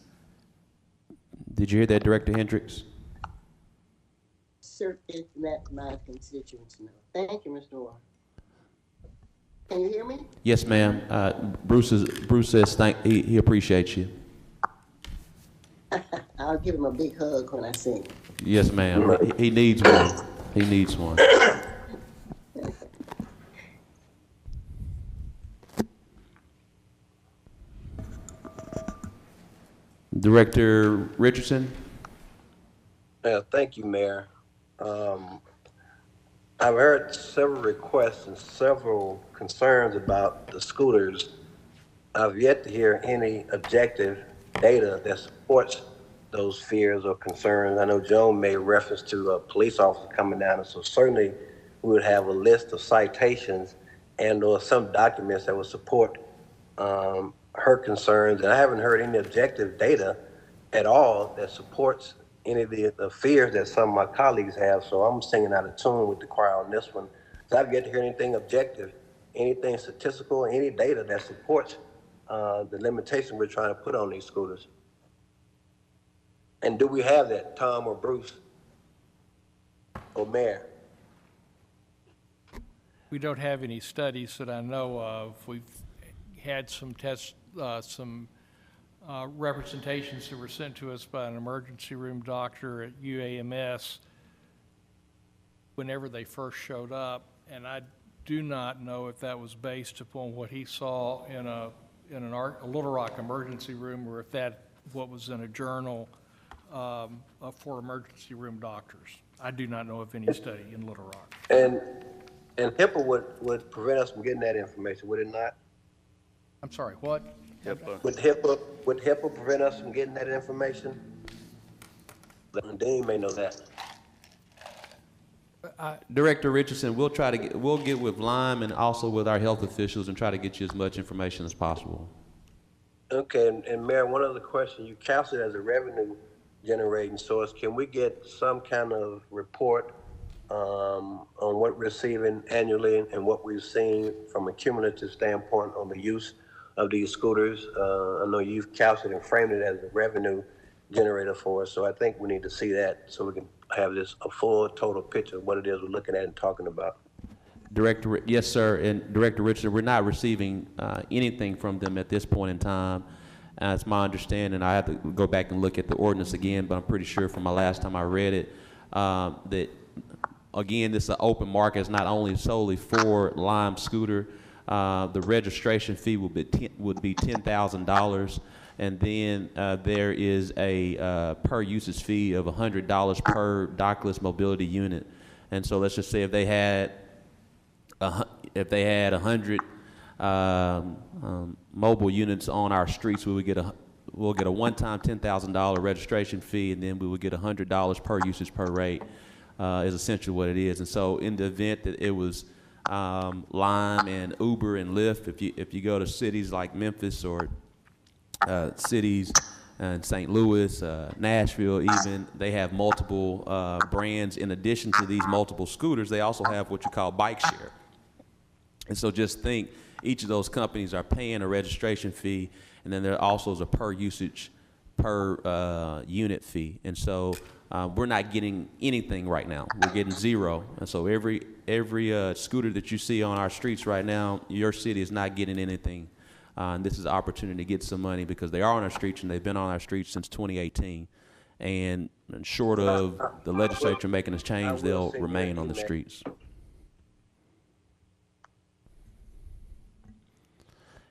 Did you hear that, Director Hendricks? Certainly let my constituents know. Thank you, Mr. Moore. Can you hear me? Yes, ma'am. Bruce says he appreciates you. I'll give him a big hug when I see him. Yes, ma'am. He needs one. He needs one. Director Richardson. Thank you, Mayor. I've heard several requests and several concerns about the scooters. I've yet to hear any objective data that supports those fears or concerns. I know Joan made reference to a police officer coming down, and so certainly we would have a list of citations and or some documents that would support her concerns. And I haven't heard any objective data at all that supports any of the fears that some of my colleagues have. So I'm singing out of tune with the choir on this one. So I've yet to hear anything objective, anything statistical, any data that supports the limitation we're trying to put on these scooters. And do we have that, Tom or Bruce or Mayor? We don't have any studies that I know of. We've had some tests, representations that were sent to us by an emergency room doctor at UAMS whenever they first showed up, and I do not know if that was based upon what he saw in a Little Rock emergency room, or if that what was in a journal for emergency room doctors. I do not know of any study in Little Rock. And HIPAA would prevent us from getting that information, would it not? I'm sorry, what? HIPAA. Would HIPAA prevent us from getting that information? Dean may know that. Director Richardson, we'll get with Lyme and also with our health officials and try to get you as much information as possible. Okay, and Mayor, one other question. You counsel it as a revenue generating source. Can we get some kind of report on what we're receiving annually and what we've seen from a cumulative standpoint on the use of these scooters? I know you've counseled and framed it as a revenue generator for us, so I think we need to see that so we can have a full total picture of what it is we're looking at and talking about. Director, yes, sir, and Director Richardson, we're not receiving anything from them at this point in time. It's my understanding, I have to go back and look at the ordinance again, but I'm pretty sure from my last time I read it, that, again, this is an open market. It's not only solely for Lime scooter. The registration fee would be $10,000, and then there is a per usage fee of $100 per dockless mobility unit. And so let's just say if they had 100 mobile units on our streets, we'll get a one-time $10,000 registration fee, and then we would get $100 per usage per rate. Is essentially what it is. And so in the event that it was Lime and Uber and Lyft, if you go to cities like Memphis or cities in St. Louis, Nashville even, they have multiple brands. In addition to these multiple scooters, they also have what you call bike share. And so just think, each of those companies are paying a registration fee, and then there also is a per usage, per unit fee. And so we're not getting anything right now. We're getting zero. And so every scooter that you see on our streets right now, your city is not getting anything. And this is an opportunity to get some money because they are on our streets, and they've been on our streets since 2018. And short of the legislature making a change, they'll remain on the streets.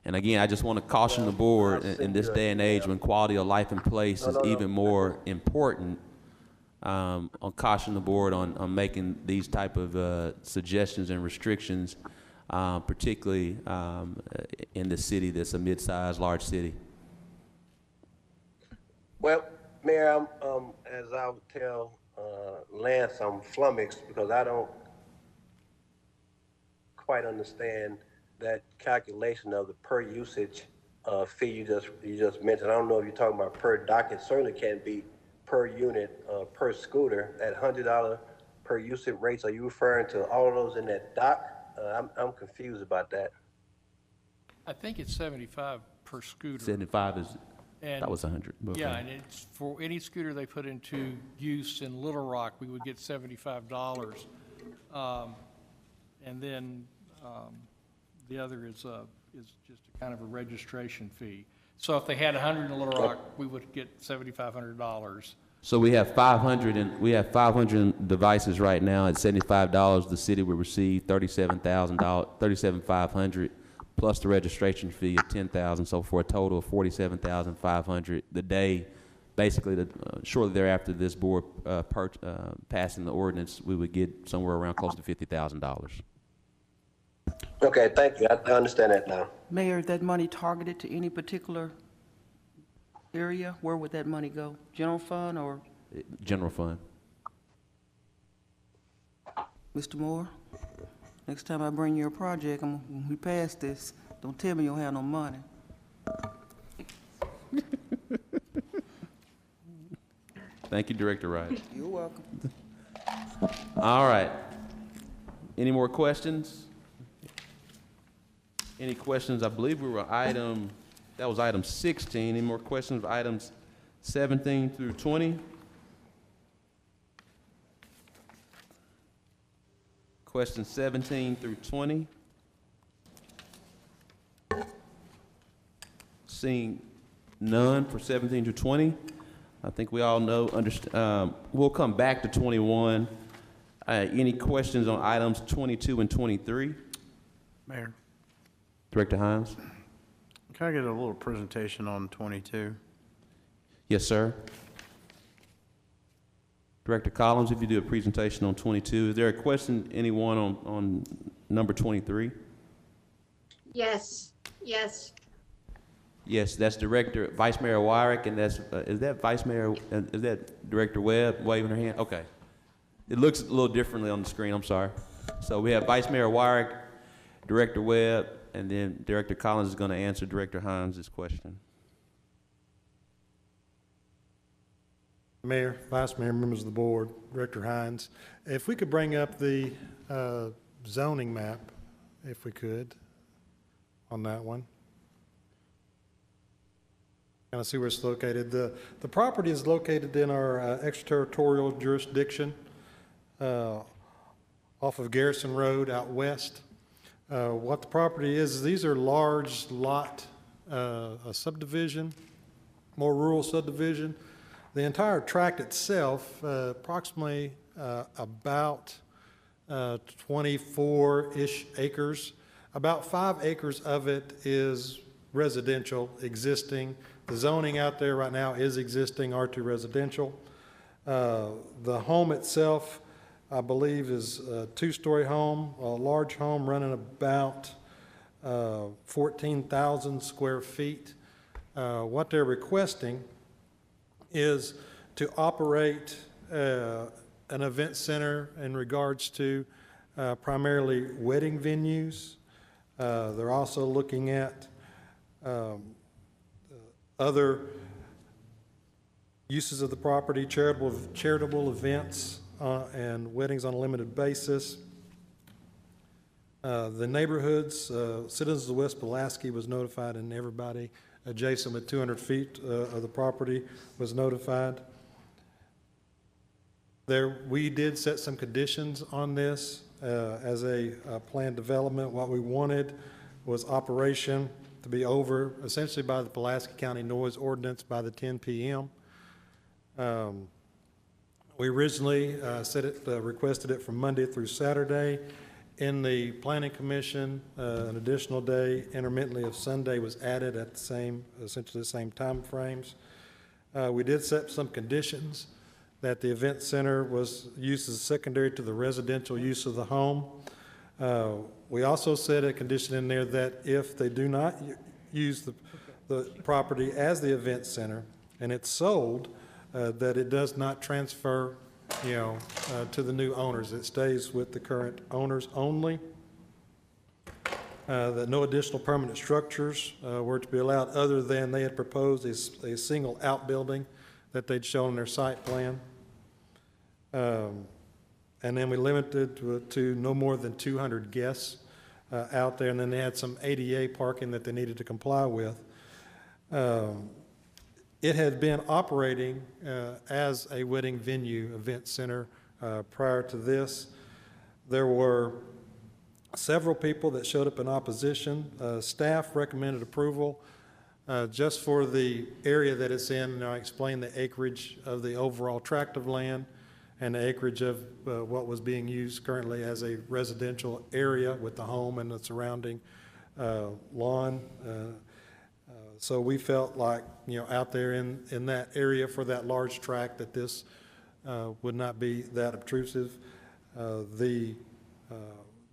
And again, I just want to caution the board in this day and age when quality of life and place is even more important. I'll caution the board on making these type of suggestions and restrictions, particularly in the city that's a mid-sized, large city. Well, Mayor, as I would tell Lance, I'm flummoxed because I don't quite understand that calculation of the per usage fee you just mentioned. I don't know if you're talking about per docket. Certainly can't be per unit per scooter. That $100 per usage rates, are you referring to all of those in that dock? I'm confused about that. I think it's 75 per scooter. 75 is, And that was 100. Okay. Yeah, and it's for any scooter they put into use in Little Rock, we would get $75. And then the other is just a kind of a registration fee. So if they had 100 in Little Rock, we would get $7,500. So we have 500 devices right now at $75. The city would receive $37,500 plus the registration fee of $10,000. So for a total of $47,500 the day. Basically, shortly thereafter, this board passing the ordinance, we would get somewhere around close to $50,000. Okay, thank you. I understand that now. Mayor, is that money targeted to any particular area? Where would that money go? General fund or? General fund. Mr. Moore, next time I bring you a project, when we pass this, don't tell me you don't have no money. Thank you, Director Wright. You're welcome. All right. Any more questions? Any questions? I believe we were that was item 16. Any more questions of items 17 through 20? Questions 17 through 20? Seeing none for 17 to 20, I think we all know, we'll come back to 21. Any questions on items 22 and 23? Mayor, Director Hines? can I get a little presentation on 22? Yes, sir. Director Collins, if you do a presentation on 22. Is there a question, anyone on number 23? Yes, yes. Yes, that's Vice Mayor Wyrick, and that's, is that Director Webb waving her hand? Okay. It looks a little differently on the screen, I'm sorry. So we have Vice Mayor Wyrick, Director Webb, and then Director Collins is going to answer Director Hines' question. Mayor, Vice Mayor, members of the board, Director Hines, if we could bring up the zoning map, if we could, on that one. Kind of see where it's located. The property is located in our extraterritorial jurisdiction off of Garrison Road out west. What the property is these are large lot, a subdivision, more rural subdivision. The entire tract itself, approximately about 24-ish acres. About 5 acres of it is residential, existing. The zoning out there right now is existing R2 residential. The home itself, I believe, is a 2-story home, a large home running about 14,000 square feet. What they're requesting is to operate an event center in regards to primarily wedding venues. They're also looking at other uses of the property, charitable events and weddings on a limited basis. The neighborhoods, citizens of West Pulaski was notified, and everybody adjacent with 200 feet of the property was notified. We did set some conditions on this as a planned development. What we wanted was operation to be over essentially by the Pulaski County noise ordinance by the 10 p.m. We originally requested it from Monday through Saturday. In the Planning Commission, an additional day intermittently of Sunday was added at essentially the same time frames. We did set some conditions that the event center was used as secondary to the residential use of the home. We also set a condition in there that if they do not use the property as the event center and it's sold, that it does not transfer to the new owners. It stays with the current owners only. That no additional permanent structures were to be allowed other than they had proposed a single outbuilding that they'd shown in their site plan. And then we limited to no more than 200 guests out there, and then they had some ADA parking that they needed to comply with. It had been operating as a wedding venue event center prior to this. There were several people that showed up in opposition. Staff recommended approval just for the area that it's in. And I explained the acreage of the overall tract of land and the acreage of what was being used currently as a residential area with the home and the surrounding lawn. So we felt like, out there in that area for that large tract that this would not be that obtrusive.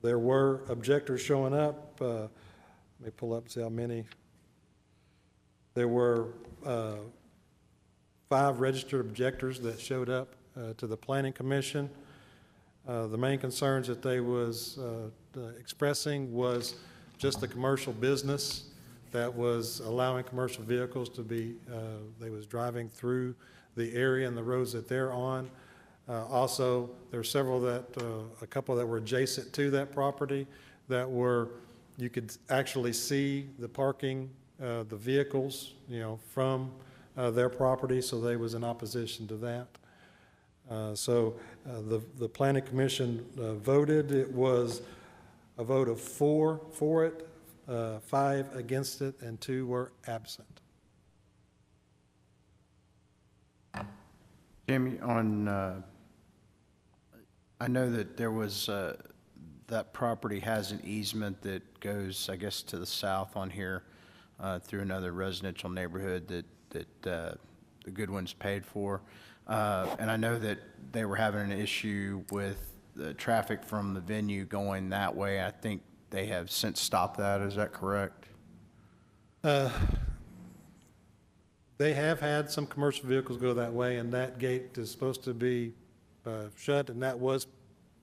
There were objectors showing up. Let me pull up and see how many. There were 5 registered objectors that showed up to the Planning Commission. The main concerns that they was expressing was just the commercial business that was allowing commercial vehicles to be, they was driving through the area and the roads that they're on. Also, there were several a couple that were adjacent to that property that you could actually see the parking, the vehicles, from their property, so they was in opposition to that. So the Planning Commission voted. It was a vote of 4 for it, 5 against it, and 2 were absent. Jamie, I know that there was, that property has an easement that goes, I guess, to the south on here through another residential neighborhood that the Goodwins paid for. And I know that they were having an issue with the traffic from the venue going that way. I think they have since stopped that. Is that correct? They have had some commercial vehicles go that way, and that gate is supposed to be shut, and that was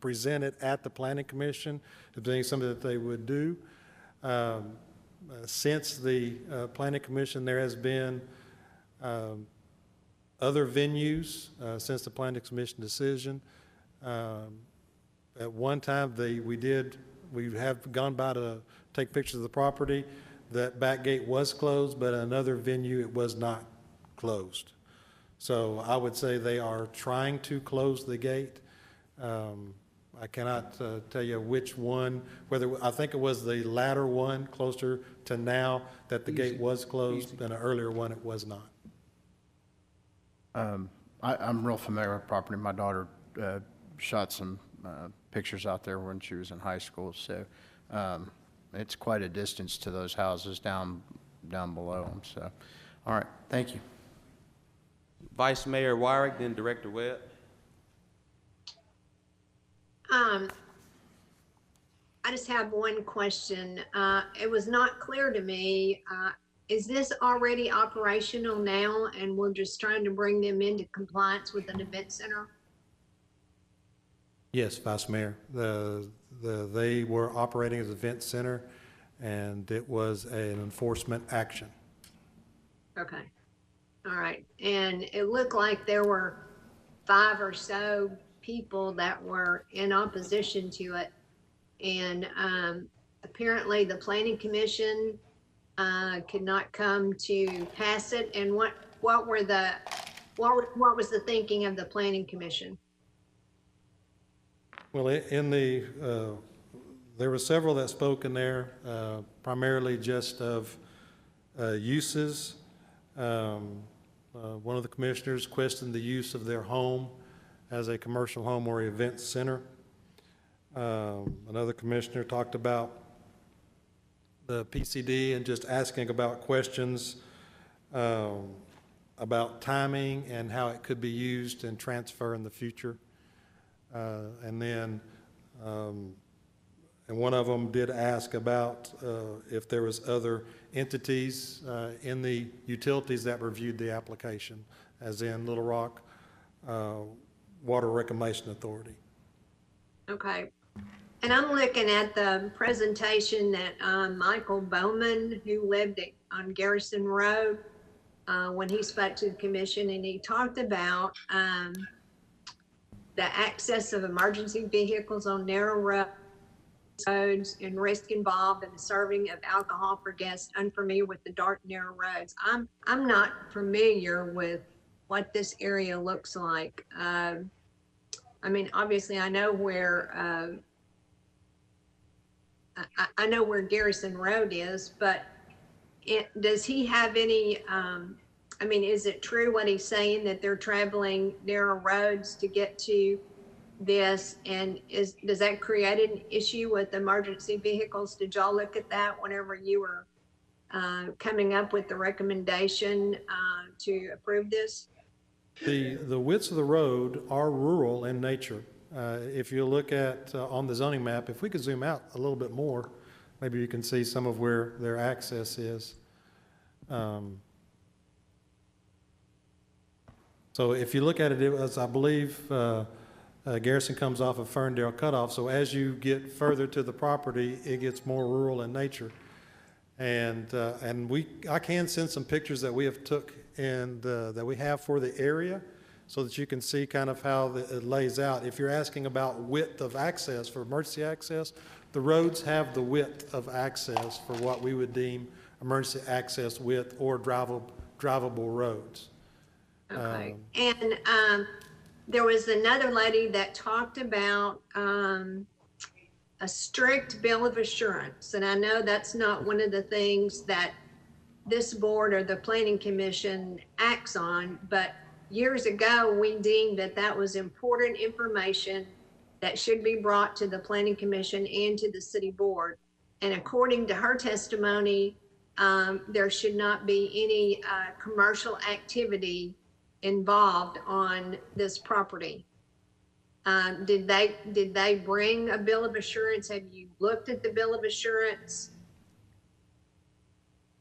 presented at the Planning Commission as being something that they would do. Since the Planning Commission, there has been other venues since the Planning Commission decision. At one time, we have gone by to take pictures of the property. That back gate was closed, but another venue, it was not closed. So I would say they are trying to close the gate. I cannot tell you which one, I think it was the latter one, closer to now, that the gate was closed, and an earlier one it was not. I'm real familiar with property. My daughter shot some pictures out there when she was in high school, so it's quite a distance to those houses down below them. So, all right, thank you. Vice Mayor Wyrick, then Director Webb. I just have one question. It was not clear to me, is this already operational now and we're just trying to bring them into compliance with an event center? Yes, Vice Mayor. They were operating as an event center, and it was an enforcement action. Okay. All right. And it looked like there were 5 or so people that were in opposition to it. And apparently the Planning Commission could not come to pass it. And what was the thinking of the Planning Commission? Well, there were several that spoke in there, primarily just of uses. One of the commissioners questioned the use of their home as a commercial home or event center. Another commissioner talked about the PCD and just asking about questions about timing and how it could be used and transfer in the future. And one of them did ask about if there was other entities in the utilities that reviewed the application, as in Little Rock Water Reclamation Authority. Okay. And I'm looking at the presentation that Michael Bowman, who lived on Garrison Road, when he spoke to the commission, and he talked about the access of emergency vehicles on narrow roads and risk involved in the serving of alcohol for guests unfamiliar with the dark, narrow roads. I'm not familiar with what this area looks like. I mean, obviously, I know where I know where Garrison Road is, but does he have any? I mean, is it true what he's saying that they're traveling narrow roads to get to this? And does that create an issue with emergency vehicles? Did y'all look at that whenever you were coming up with the recommendation to approve this? The widths of the road are rural in nature. If you look at on the zoning map, if we could zoom out a little bit more, maybe you can see some of where their access is. So if you look at it, as I believe Garrison comes off of Ferndale Cutoff, so as you get further to the property, it gets more rural in nature. And I can send some pictures that we have took and that we have for the area, so that you can see kind of how it lays out. If you're asking about width of access for emergency access, the roads have the width of access for what we would deem emergency access width or drivable roads. Okay. And there was another lady that talked about a strict bill of assurance. And I know that's not one of the things that this board or the Planning Commission acts on, but years ago, we deemed that that was important information that should be brought to the Planning Commission and to the city board. And according to her testimony, there should not be any commercial activity involved on this property. Did they bring a bill of assurance? Have you looked at the bill of assurance?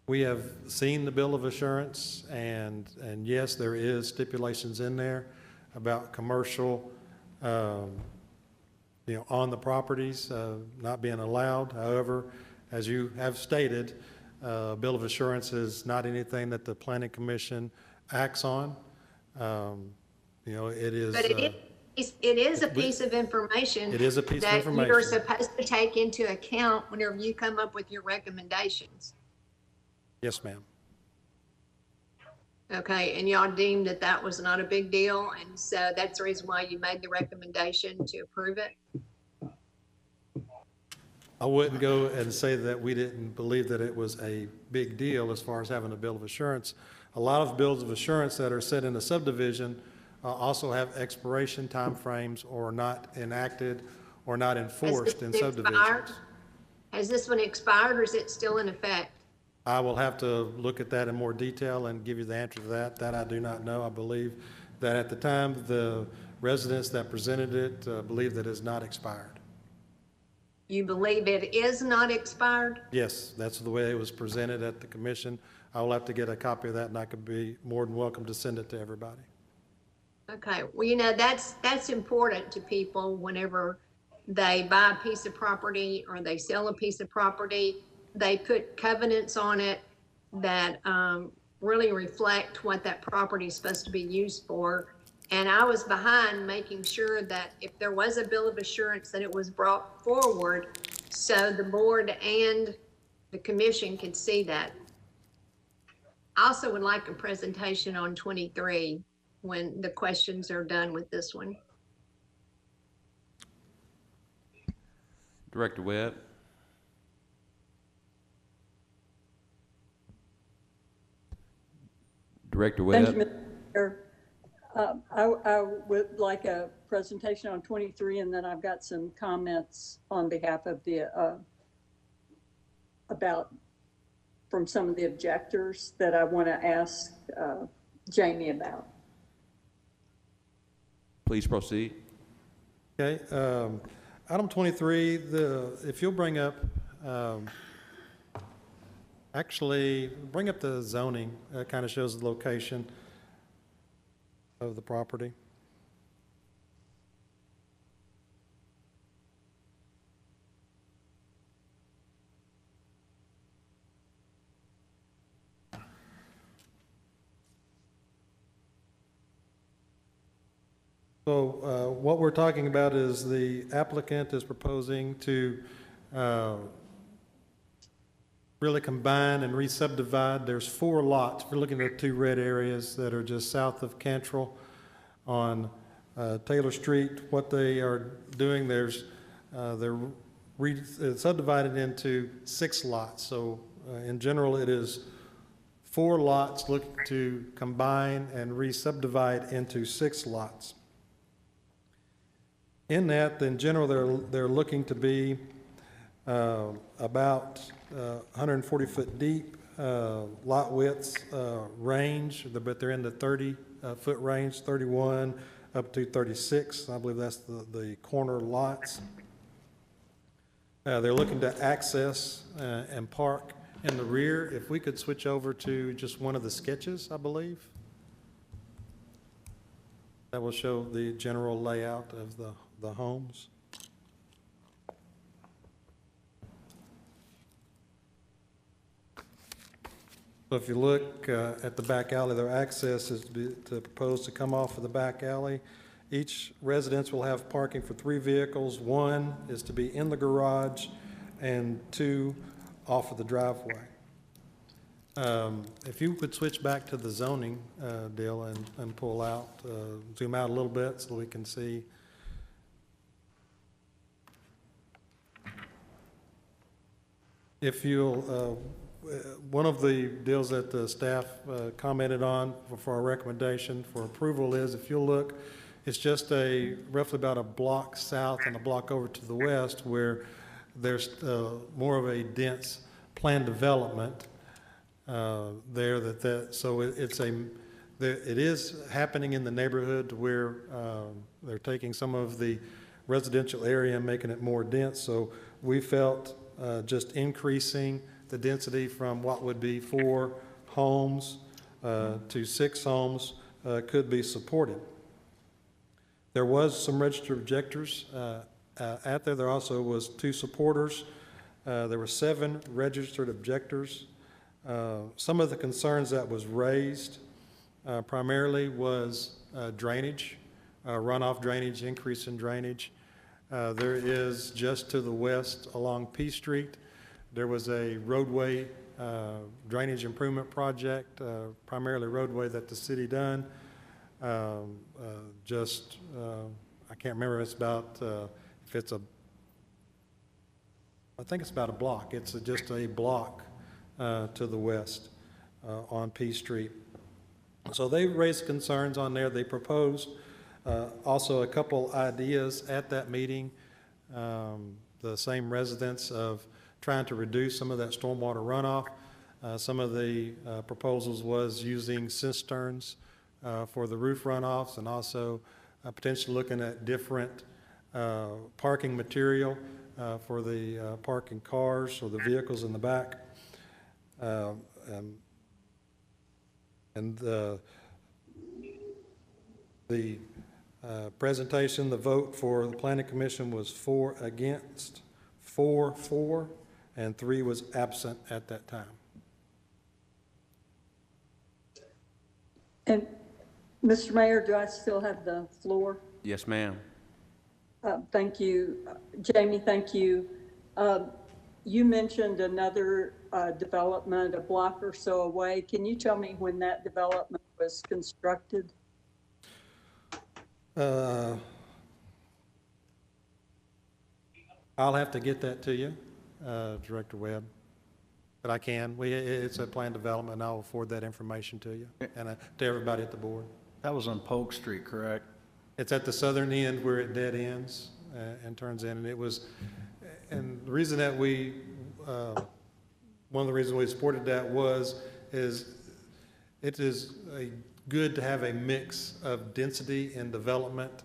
We have seen the bill of assurance, and yes, there is stipulations in there about commercial on the properties, not being allowed. However, as you have stated, a bill of assurance is not anything that the Planning Commission acts on. It is. But it is a piece of information. It is a piece of that you're information. supposed to take into account whenever you come up with your recommendations. Yes, ma'am. Okay, and y'all deemed that that was not a big deal, and so that's the reason why you made the recommendation to approve it? I wouldn't go and say that we didn't believe that it was a big deal as far as having a bill of assurance. A lot of bills of assurance that are set in a subdivision also have expiration timeframes or not enacted or not enforced in subdivisions. Has this one expired, or is it still in effect? I will have to look at that in more detail and give you the answer to that. That I do not know. I believe that at the time, the residents that presented it believe that it is not expired. You believe it is not expired? Yes, that's the way it was presented at the commission. I will have to get a copy of that, and I could be more than welcome to send it to everybody. Okay, well, that's important to people whenever they buy a piece of property or they sell a piece of property. They put covenants on it that really reflect what that property is supposed to be used for. And I was behind making sure that if there was a bill of assurance, that it was brought forward so the board and the commission could see that. I also would like a presentation on 23 when the questions are done with this one. Director Webb. Director Webb. Thank you, Mr. Chair. I would like a presentation on 23, and then I've got some comments on behalf of the from some of the objectors that I want to ask Jamie about. Please proceed. Okay. Item 23, if you'll bring up, actually bring up the zoning. That kind of shows the location of the property. So what we're talking about is the applicant is proposing to really combine and re-subdivide. There's 4 lots. We're looking at 2 red areas that are just south of Cantrell on Taylor Street. What they are doing, they're subdivided into 6 lots. So in general, it is 4 lots looking to combine and re-subdivide into 6 lots. In that, in general, they're looking to be about 140-foot deep, lot widths range, but they're in the 30-foot range, 31 up to 36. I believe that's the corner lots. They're looking to access and park in the rear. If we could switch over to just one of the sketches, I believe. That will show the general layout of the homes. So if you look at the back alley, their access is to propose to come off of the back alley. Each residence will have parking for 3 vehicles. 1 is to be in the garage and 2 off of the driveway. If you could switch back to the zoning deal and pull out, zoom out a little bit so we can see. If you'll, one of the deals that the staff commented on for our recommendation for approval is, if you'll look, it's just roughly about a block south and a block over to the west where there's more of a dense planned development there. So it is happening in the neighborhood where they're taking some of the residential area and making it more dense. So we felt just increasing the density from what would be 4 homes to 6 homes could be supported. There was some registered objectors out there. There also was 2 supporters. There were 7 registered objectors. Some of the concerns that was raised primarily was drainage, runoff drainage, increase in drainage. There is just to the west along P Street, there was a roadway drainage improvement project, primarily roadway that the city done. I can't remember, it's about, if it's I think it's about a block. It's just a block to the west on P Street. So they raised concerns on there. They proposed also a couple ideas at that meeting, the same residents, of trying to reduce some of that stormwater runoff. Some of the proposals was using cisterns for the roof runoffs, and also potentially looking at different parking material for the parking cars or the vehicles in the back. And the presentation, the vote for the Planning Commission was 4 against, 4 for, and 3 was absent at that time. And Mr. Mayor, do I still have the floor? Yes, ma'am. Thank you. Jamie, thank you. You mentioned another development a block or so away. Can you tell me when that development was constructed? I'll have to get that to you, Director Webb, but I can. It's a planned development, and I'll forward that information to you and to everybody at the board. That was on Polk Street, correct? It's at the southern end where it dead ends and turns in, and it was, and the reason that one of the reasons we supported that is it is good to have a mix of density and development.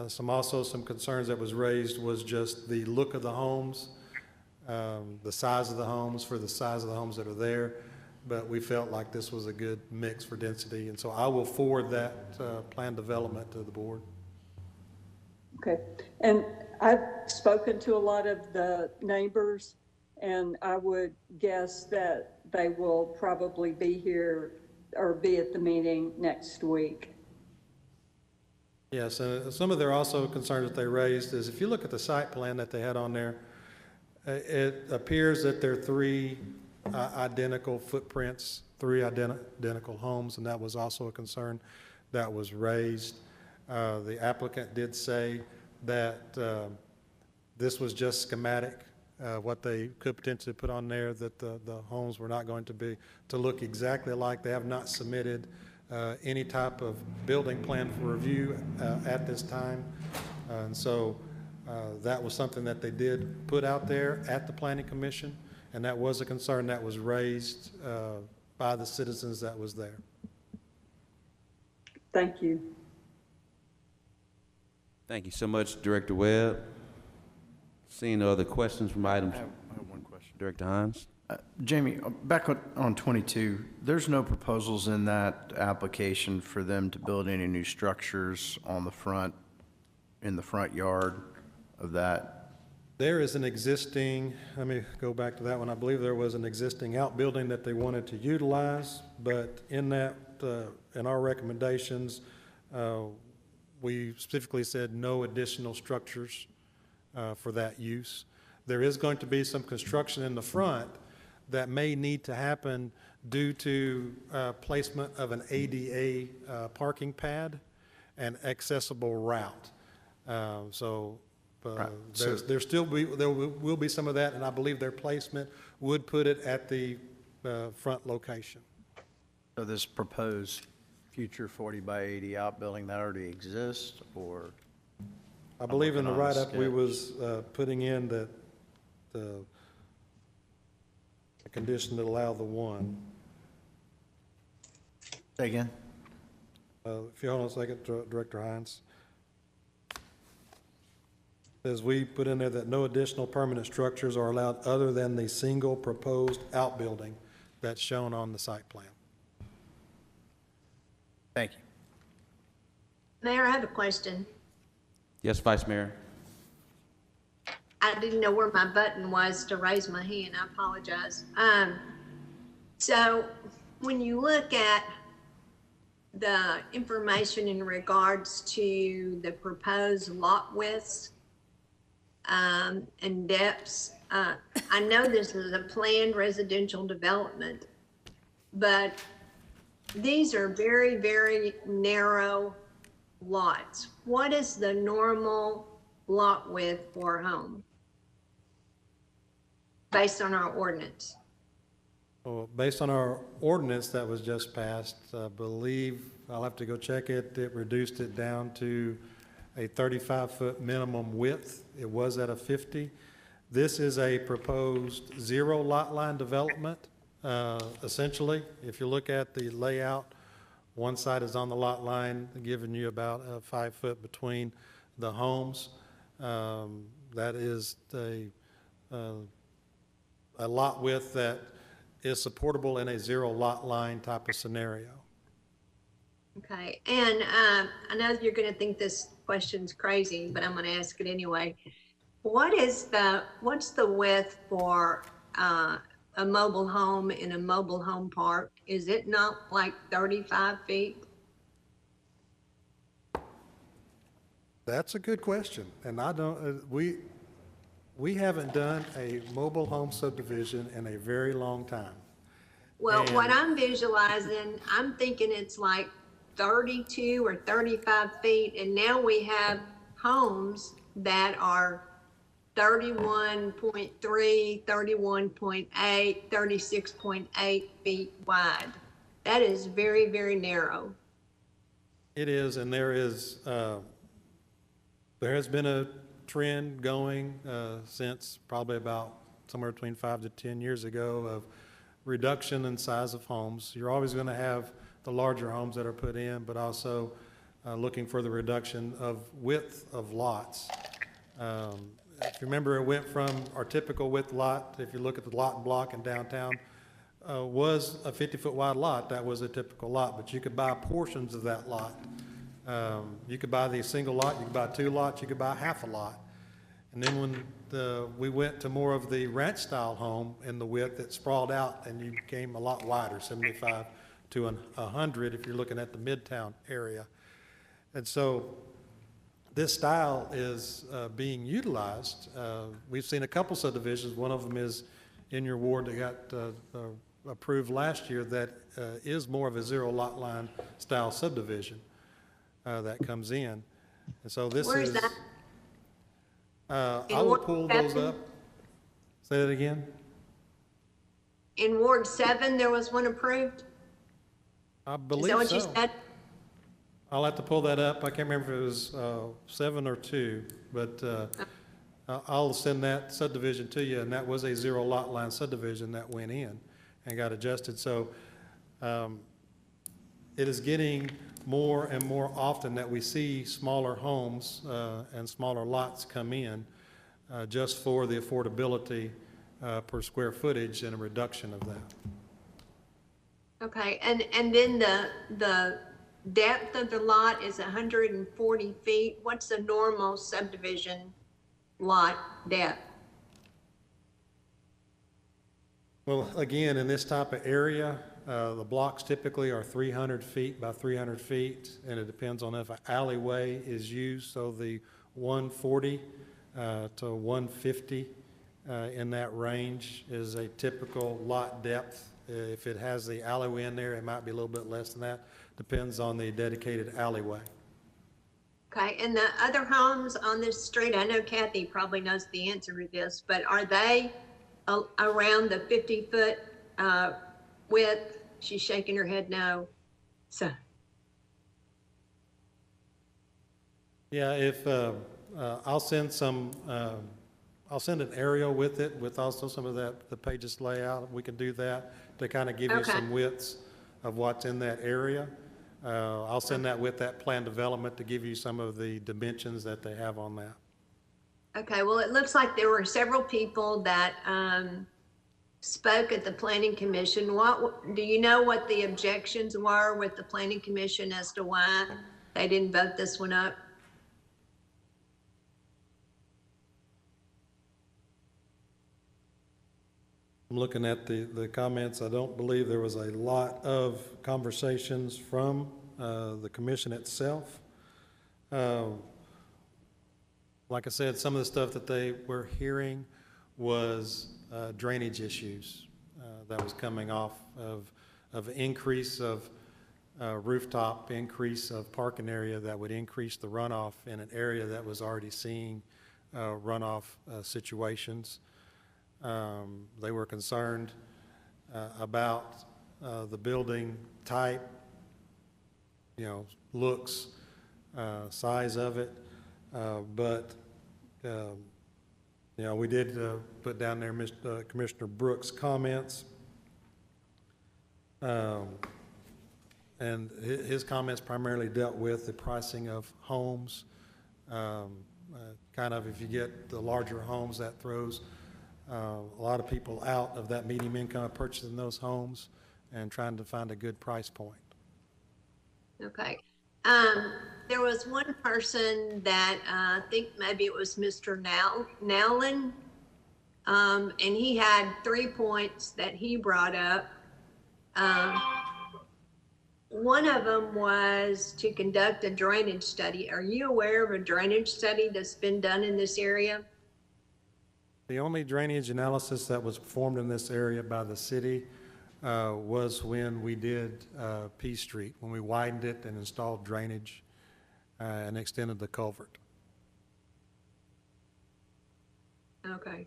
Some concerns that was raised was just the look of the homes, the size of the homes for the size of the homes that are there, but we felt like this was a good mix for density, and so I will forward that planned development to the board. Okay, and I've spoken to a lot of the neighbors, and I would guess that they will probably be here or be at the meeting next week. Yes, and some of their also concerns that they raised is if you look at the site plan that they had on there, it appears that there are 3 identical footprints, 3 identical homes, and that was also a concern that was raised. The applicant did say that this was just schematic, what they could potentially put on there, that the homes were not going to look exactly like. They have not submitted any type of building plan for review at this time. And so that was something that they did put out there at the Planning Commission, and that was a concern that was raised by the citizens that was there. Thank you. Thank you so much, Director Webb. Seeing no other questions from items. I have one question. Director Hines. Jamie, back on 22, there's no proposals in that application for them to build any new structures on the front, in the front yard of that? There is an existing, let me go back to that one. I believe there was an existing outbuilding that they wanted to utilize, but in that, in our recommendations, we specifically said no additional structures for that use. There is going to be some construction in the front that may need to happen due to placement of an ADA parking pad and accessible route. There will be some of that, and I believe their placement would put it at the front location. So this proposed future 40 by 80 outbuilding that already exists, or? I believe in the write-up we was putting in that the condition that allow the one. Say again? If you hold on a second, Director Hines. As we put in there that no additional permanent structures are allowed other than the single proposed outbuilding that's shown on the site plan. Thank you. Mayor, I have a question. Yes, Vice Mayor. I didn't know where my button was to raise my hand. I apologize. So when you look at the information in regards to the proposed lot widths and depths, I know this is a planned residential development, but these are very, very narrow lots. What is the normal lot width for a home based on our ordinance? Well, based on our ordinance that was just passed, I believe, I'll have to go check it, it reduced it down to a 35-foot minimum width. It was at a 50. This is a proposed zero lot line development, essentially. If you look at the layout, one side is on the lot line, giving you about 5 foot between the homes. That is a lot width that is supportable in a zero lot line type of scenario. Okay, and I know you're going to think this question's crazy, but I'm going to ask it anyway. What's the width for a mobile home in a mobile home park? Is it not like 35 feet? That's a good question, and I don't. We haven't done a mobile home subdivision in a very long time. Well, what I'm visualizing, I'm thinking it's like 32 or 35 feet, and now we have homes that are 31.3, 31.8, 36.8 feet wide. That is very, very narrow. It is, and there has been a trend going since probably about somewhere between 5 to 10 years ago of reduction in size of homes. You're always going to have the larger homes that are put in, but also looking for the reduction of width of lots. If you remember, it went from our typical width lot, if you look at the lot and block in downtown, was a 50-foot wide lot. That was a typical lot, but you could buy portions of that lot. You could buy the single lot, you could buy 2 lots, you could buy half a lot. And then when we went to more of the ranch style home in the width, it sprawled out and you became a lot wider, 75 to 100 if you're looking at the Midtown area. And so this style is being utilized. We've seen a couple subdivisions. One of them is in your ward that got approved last year that is more of a zero lot line style subdivision that comes in. And so this Where is is, that? I will pull those up. Say that again. In Ward 7, there was one approved? I Is believe that what so. you said? I'll have to pull that up. I can't remember if it was 7 or 2, but I'll send that subdivision to you, and that was a zero lot line subdivision that went in and got adjusted. So it is getting more and more often that we see smaller homes and smaller lots come in just for the affordability per square footage and a reduction of that. Okay, and then the depth of the lot is 140 feet. What's the normal subdivision lot depth? Well, again, in this type of area, the blocks typically are 300 feet by 300 feet, and it depends on if an alleyway is used. So the 140 to 150 in that range is a typical lot depth. If it has the alleyway in there, it might be a little bit less than that. Depends on the dedicated alleyway. Okay, and the other homes on this street, I know Kathy probably knows the answer to this, but are they around the 50-foot width? She's shaking her head no. So. Yeah, if I'll send some, I'll send an aerial with it, with also some of that, the pages layout. We can do that to kind of give you some widths of what's in that area. I'll send that with that plan development to give you some of the dimensions that they have on that. Okay, well, it looks like there were several people that spoke at the Planning Commission. What, do you know what the objections were with the Planning Commission as to why they didn't vote this one up? I'm looking at the comments. I don't believe there was a lot of conversations from the commission itself. Like I said, some of the stuff that they were hearing was drainage issues that was coming off of increase of rooftop, increase of parking area that would increase the runoff in an area that was already seeing runoff situations. They were concerned about the building type, looks, size of it, but we did put down there Commissioner Brooks' comments, and his comments primarily dealt with the pricing of homes. Kind of, if you get the larger homes, that throws a lot of people out of that medium income purchasing those homes and trying to find a good price point. Okay. There was one person that I think maybe it was Mr. Nowlin, and he had 3 points that he brought up. One of them was to conduct a drainage study. Are you aware of a drainage study that's been done in this area? The only drainage analysis that was performed in this area by the city was when we did P Street, when we widened it and installed drainage and extended the culvert. Okay.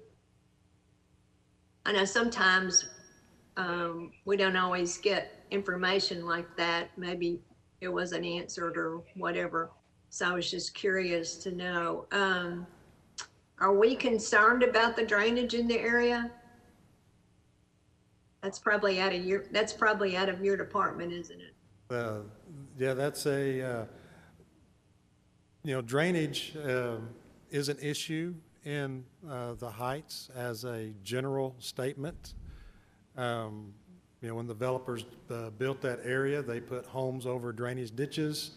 I know sometimes we don't always get information like that. Maybe it wasn't answered or whatever. So I was just curious to know. Are we concerned about the drainage in the area? That's probably out of your department, isn't it? Yeah, that's a drainage is an issue in the Heights as a general statement. When developers built that area, they put homes over drainage ditches,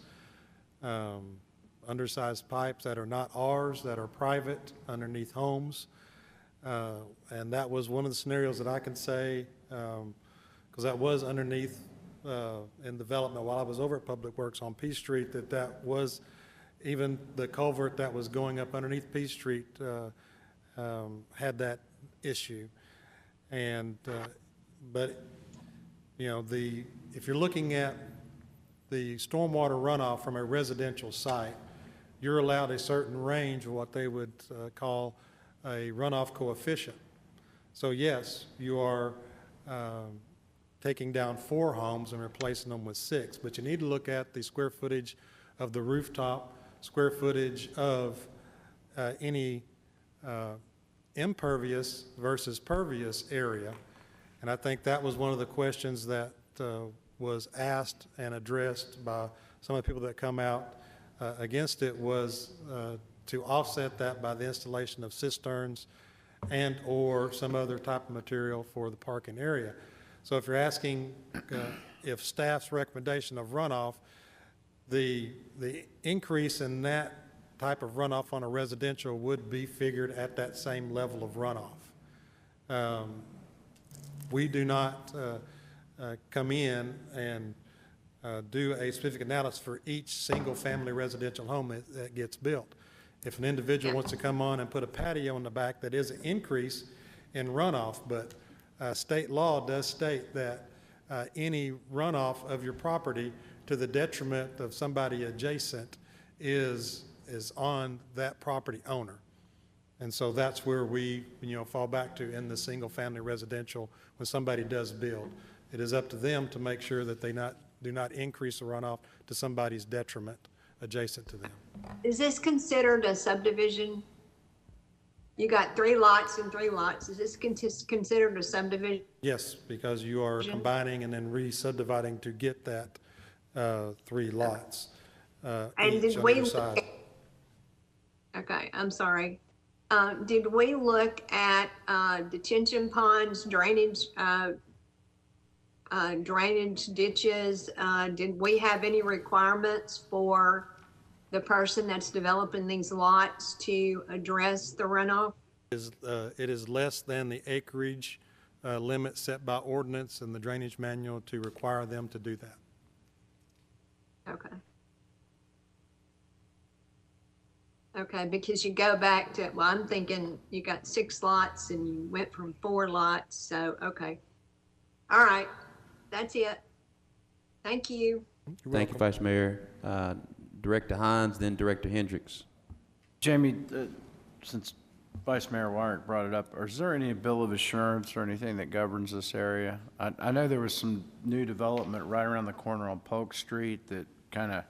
undersized pipes that are not ours, that are private, underneath homes. And that was one of the scenarios that I can say, because that was underneath in development while I was over at Public Works on P Street, that was even the culvert that was going up underneath P Street had that issue. And but if you're looking at the stormwater runoff from a residential site, you're allowed a certain range of what they would call a runoff coefficient. So yes, you are taking down 4 homes and replacing them with 6, but you need to look at the square footage of the rooftop, square footage of any impervious versus pervious area. And I think that was one of the questions that was asked and addressed by some of the people that come out against it, was to offset that by the installation of cisterns and or some other type of material for the parking area. So if you're asking if staff's recommendation of runoff, the increase in that type of runoff on a residential would be figured at that same level of runoff. We do not come in and do a specific analysis for each single family residential home that gets built. If an individual wants to come on and put a patio in the back, that is an increase in runoff, but state law does state that any runoff of your property to the detriment of somebody adjacent is on that property owner. And so that's where we fall back to in the single family residential. When somebody does build, it is up to them to make sure that they do not increase the runoff to somebody's detriment adjacent to them. Is this considered a subdivision? You got 3 lots and 3 lots. Is this considered a subdivision? Yes, because you are combining and then re-subdividing to get that 3 lots. And did we look at, okay, I'm sorry. Did we look at detention ponds, drainage ditches? Did we have any requirements for the person that's developing these lots to address the runoff? It is less than the acreage limit set by ordinance and the drainage manual to require them to do that. Okay. Okay, because you go back to, well, I'm thinking you got 6 lots and you went from 4 lots, so, okay. All right, that's it. Thank you. Thank you, Vice Mayor. Director Hines, then Director Hendricks. Jamie, since Vice Mayor Wyrick brought it up, is there any bill of assurance or anything that governs this area? I know there was some new development right around the corner on Polk Street that kind of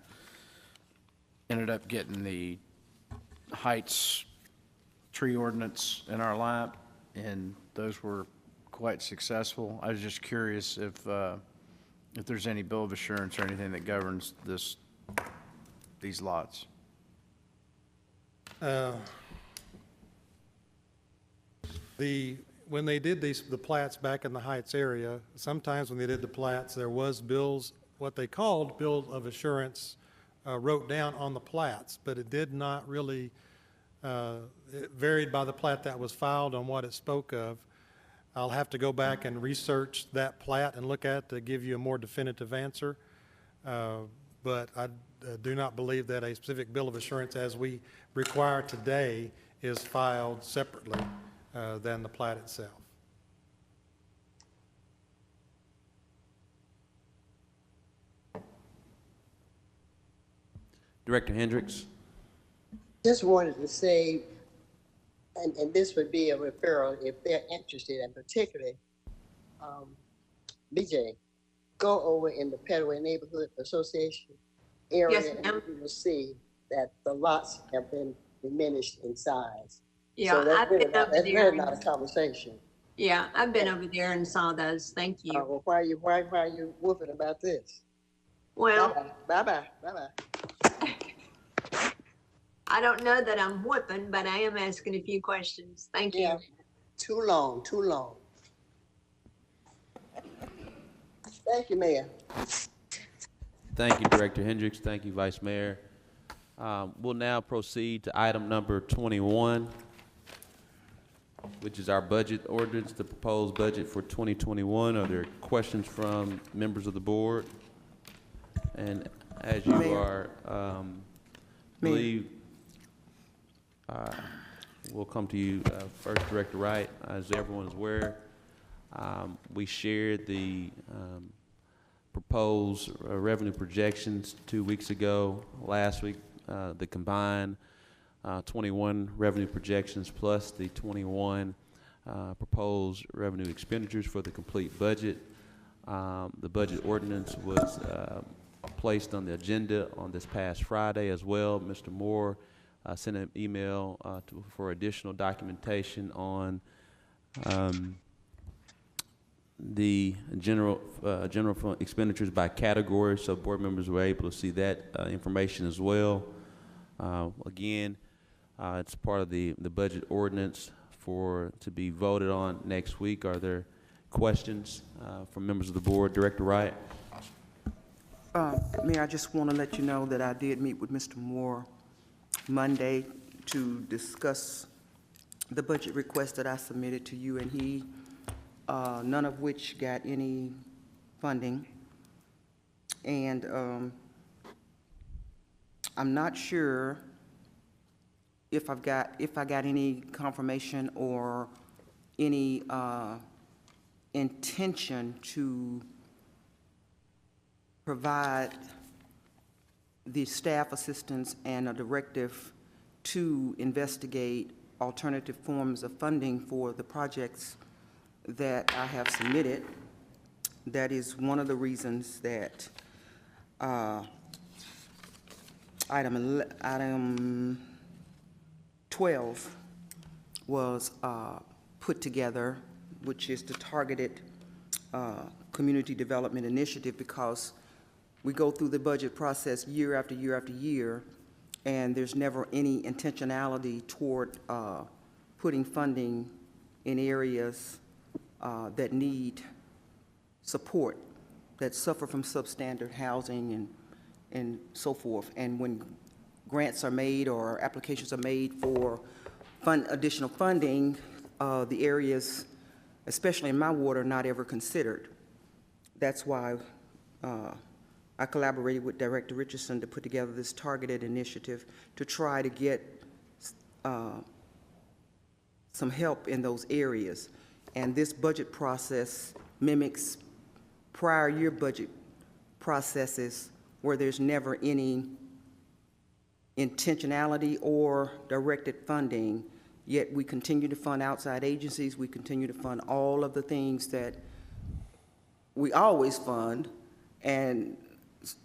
ended up getting the Heights tree ordinance in our lap, and those were quite successful. I was just curious if there's any bill of assurance or anything that governs these lots. When they did the plats back in the Heights area, sometimes when they did the plats, there was bills, what they called bill of assurance, wrote down on the plats, but it did not really, it varied by the plat that was filed on what it spoke of. I'll have to go back and research that plat and look at it to give you a more definitive answer. But I do not believe that a specific bill of assurance as we require today is filed separately than the plat itself. Director Hendricks. Just wanted to say, and this would be a referral if they're interested, and particularly, BJ, go over in the Petaway Neighborhood Association area, Yes, and you will see that the lots have been diminished in size. Yeah, so that's I've been over that's there. really not a conversation. Yeah, I've been over there and saw those. Thank you. Well, why are you whooping about this? Well, bye. I don't know that I'm whooping, but I am asking a few questions. Thank you. Yeah, too long. Thank you, Mayor. Thank you, Director Hendricks. Thank you, Vice Mayor. We'll now proceed to item number 21, which is our budget ordinance, the proposed budget for 2021. Are there questions from members of the board? And as you Mayor. believe, we'll come to you first, Director Wright. As everyone is aware, we shared the proposed revenue projections 2 weeks ago. Last week, the combined 21 revenue projections plus the 21 proposed revenue expenditures for the complete budget. The budget ordinance was placed on the agenda on this past Friday as well. Mr. Moore sent an email for additional documentation on the general fund expenditures by category, so board members were able to see that information as well. Again, it's part of the budget ordinance to be voted on next week. Are there questions from members of the board? Director Wright. Mayor, I just want to let you know that I did meet with Mr. Moore Monday to discuss the budget request that I submitted to you and he, none of which got any funding. And I'm not sure if I got any confirmation or any intention to provide the staff assistance and a directive to investigate alternative forms of funding for the projects that I have submitted. That is one of the reasons that item 12 was put together, which is the targeted community development initiative, because we go through the budget process year after year after year, and there's never any intentionality toward putting funding in areas that need support, that suffer from substandard housing and so forth. And when grants are made or applications are made for additional funding, the areas especially in my ward, are not ever considered. That's why I collaborated with Director Richardson to put together this targeted initiative to try to get some help in those areas. And this budget process mimics prior year budget processes where there's never any intentionality or directed funding, yet we continue to fund outside agencies, we continue to fund all of the things that we always fund, and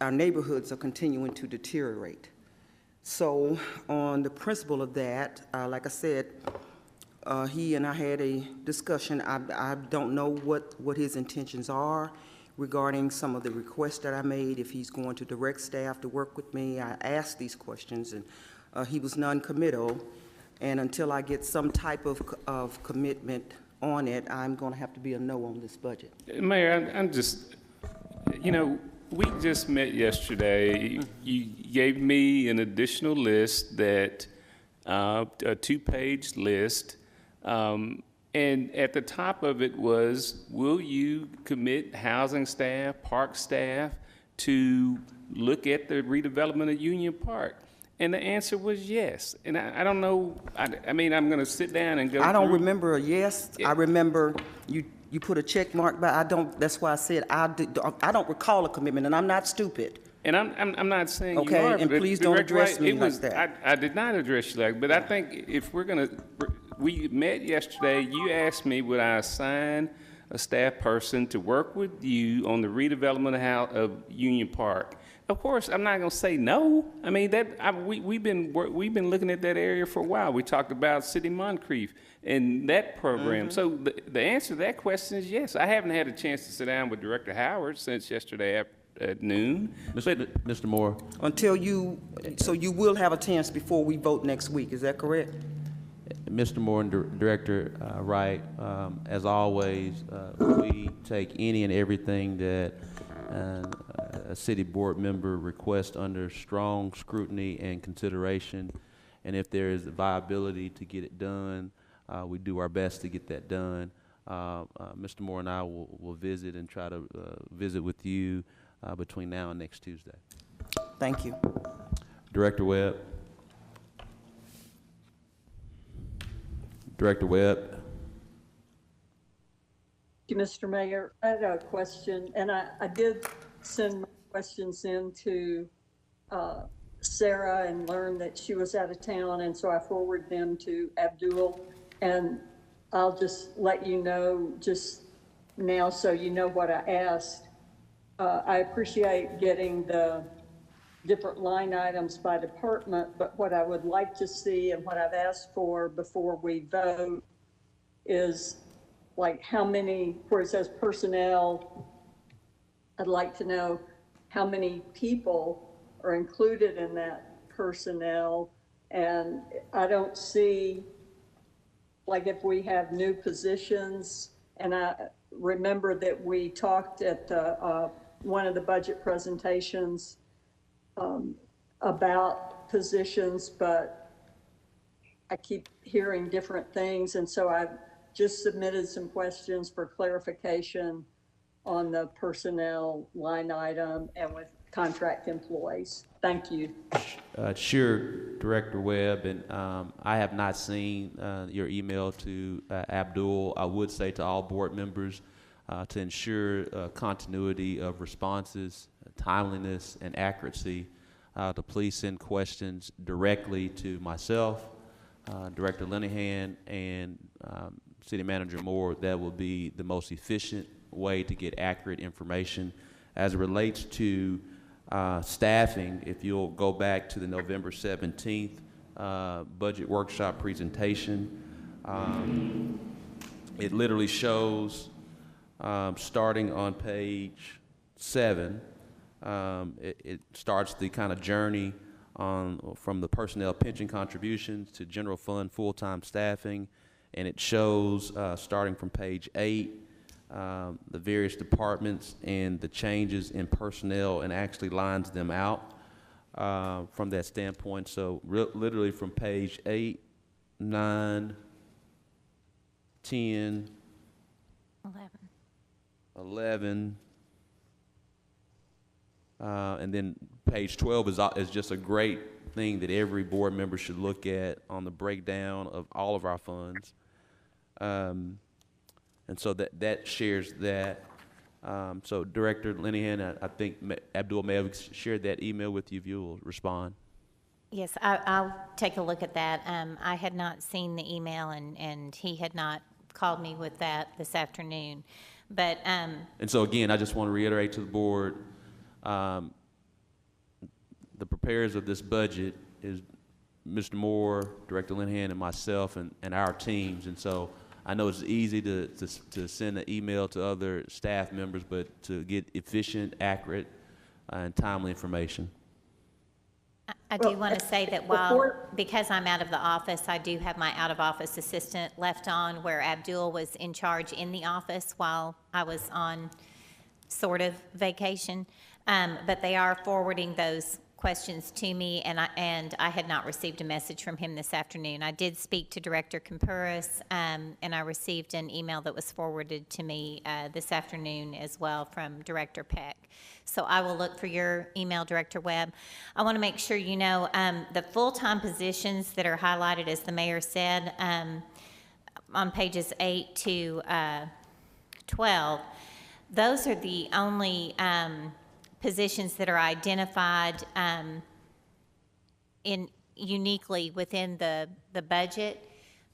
our neighborhoods are continuing to deteriorate. So on the principle of that, like I said, he and I had a discussion. I don't know what his intentions are regarding some of the requests that I made, if he's going to direct staff to work with me. I asked these questions, and he was non-committal. And until I get some type of commitment on it, I'm going to have to be a no on this budget. Mayor, I'm just, you know, we just met yesterday. You gave me an additional list that, a 2-page list, and at the top of it was, will you commit housing staff, park staff to look at the redevelopment of Union Park? And the answer was yes. And I don't know, I mean, I'm gonna sit down and go I don't through. remember a yes. I remember you put a check mark, but I don't, that's why I said I don't recall a commitment, and I'm not stupid. And I'm not saying you Okay, are. and but please don't Director address Wright, me it was, like that. I did not address you like, but I think if we're gonna, we met yesterday, you asked me would I assign a staff person to work with you on the redevelopment of Union Park. Of course, I'm not gonna say no. I mean, we've been looking at that area for a while. We talked about City Moncrief and that program. So the answer to that question is yes. I haven't had a chance to sit down with Director Howard since yesterday at noon. Mr. Moore. So you will have a chance before we vote next week, is that correct? Mr. Moore and Director Wright, as always, we take any and everything that a city board member requests under strong scrutiny and consideration. And if there is a viability to get it done, we do our best to get that done. Mr. Moore and I will visit and try to visit with you between now and next Tuesday. Thank you. Director Webb. Director Webb. Thank you, Mr. Mayor. I had a question, and I did send my questions in to Sarah and learned that she was out of town, and so I forwarded them to Abdul. And I'll just let you know just now so you know what I asked. I appreciate getting the different line items by department, but what I would like to see and what I've asked for before we vote is like how many, where it says personnel, I'd like to know how many people are included in that personnel. And I don't see, like if we have new positions, and I remember that we talked at the, one of the budget presentations about positions, but I keep hearing different things. And so I've just submitted some questions for clarification on the personnel line item and with contract employees. Thank you. Sure, Director Webb, and I have not seen your email to Abdul. I would say to all board members to ensure continuity of responses, timeliness, and accuracy, to please send questions directly to myself, Director Linehan, and City Manager Moore. That will be the most efficient way to get accurate information. As it relates to staffing, if you'll go back to the November 17th budget workshop presentation, it literally shows, starting on page 7, it starts the kind of journey from the personnel pension contributions to general fund full-time staffing, and it shows, starting from page 8, the various departments and the changes in personnel, and actually lines them out from that standpoint. So literally from page 8, 9, 10, 11. And then page 12 is just a great thing that every board member should look at on the breakdown of all of our funds. And so that shares that. So Director Linehan, I think Abdul may have shared that email with you if you'll respond. Yes, I'll take a look at that. I had not seen the email, and he had not called me with that this afternoon. But and so again, I just want to reiterate to the board, the preparers of this budget is Mr. Moore, Director Linehan, and myself, and our teams. And so I know it's easy to send an email to other staff members, but to get efficient, accurate, and timely information. I do want to say that because I'm out of the office, I do have my out-of-office assistant left on, where Abdul was in charge in the office while I was on sort of vacation. But they are forwarding those questions to me, and I had not received a message from him this afternoon. I did speak to Director Campuris, and I received an email that was forwarded to me this afternoon as well from Director Peck. So I will look for your email, Director Webb. I want to make sure you know the full-time positions that are highlighted, as the mayor said, on pages 8 to 12, those are the only positions that are identified uniquely within the budget.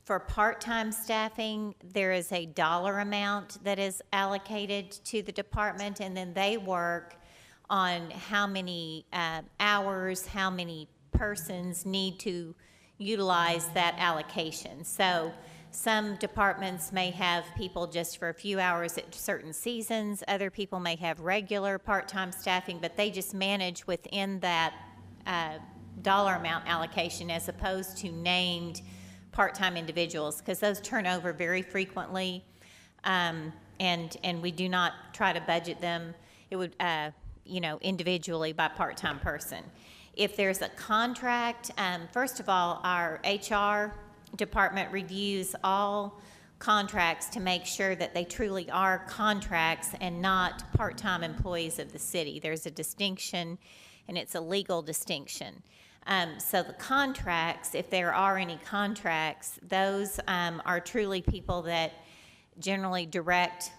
For part-time staffing, there is a dollar amount that is allocated to the department, and then they work on how many hours, how many persons need to utilize that allocation. So some departments may have people just for a few hours at certain seasons. Other people may have regular part-time staffing, but they just manage within that dollar amount allocation as opposed to named part-time individuals, because those turn over very frequently, and we do not try to budget them. It would, individually by part-time person. If there's a contract, first of all, our HR department reviews all contracts to make sure that they truly are contracts and not part-time employees of the city. There's a distinction, and it's a legal distinction. So the contracts, if there are any contracts, those are truly people that generally direct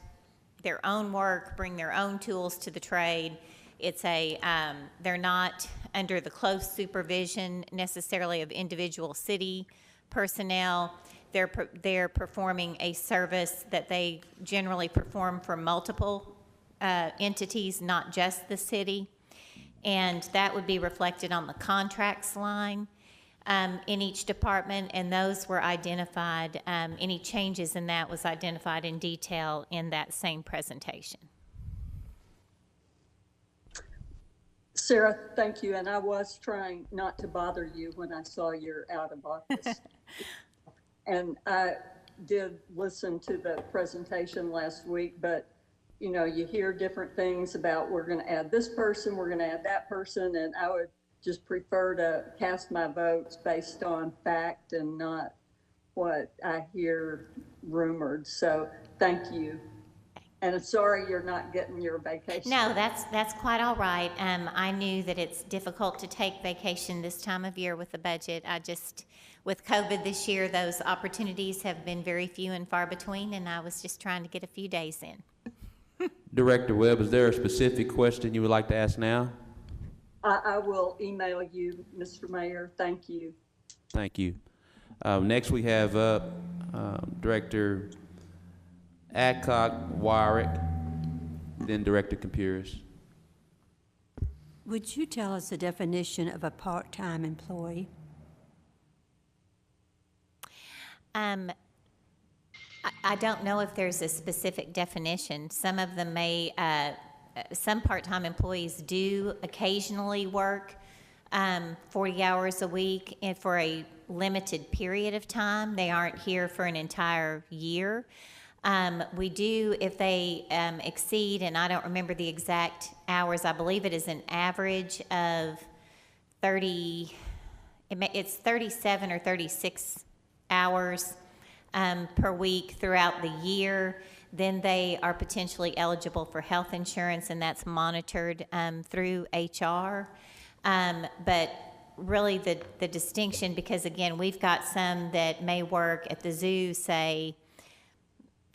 their own work, bring their own tools to the trade. It's they're not under the close supervision necessarily of individual city personnel. They're performing a service that they generally perform for multiple entities, not just the city. And that would be reflected on the contracts line in each department, and those were identified, any changes in that was identified in detail in that same presentation. Sarah, thank you, and I was trying not to bother you when I saw you're out of office. And I did listen to the presentation last week, but you hear different things about we're going to add this person, we're going to add that person, and I would just prefer to cast my votes based on fact and not what I hear rumored. So thank you. And sorry you're not getting your vacation. No, that's quite all right. I knew that it's difficult to take vacation this time of year with the budget. With COVID this year, those opportunities have been very few and far between, and I was just trying to get a few days in. Director Webb, is there a specific question you would like to ask now? I will email you, Mr. Mayor. Thank you. Thank you. Next we have Director Adcock Warwick, then Director Campuris. Would you tell us the definition of a part-time employee? I don't know if there's a specific definition. Some of them may, some part-time employees do occasionally work 40 hours a week and for a limited period of time. They aren't here for an entire year. We do, if they exceed, and I don't remember the exact hours, I believe it is an average of 30, it's 37 or 36 hours per week throughout the year, then they are potentially eligible for health insurance, and that's monitored through HR. But really the distinction, because again, we've got some that may work at the zoo, say,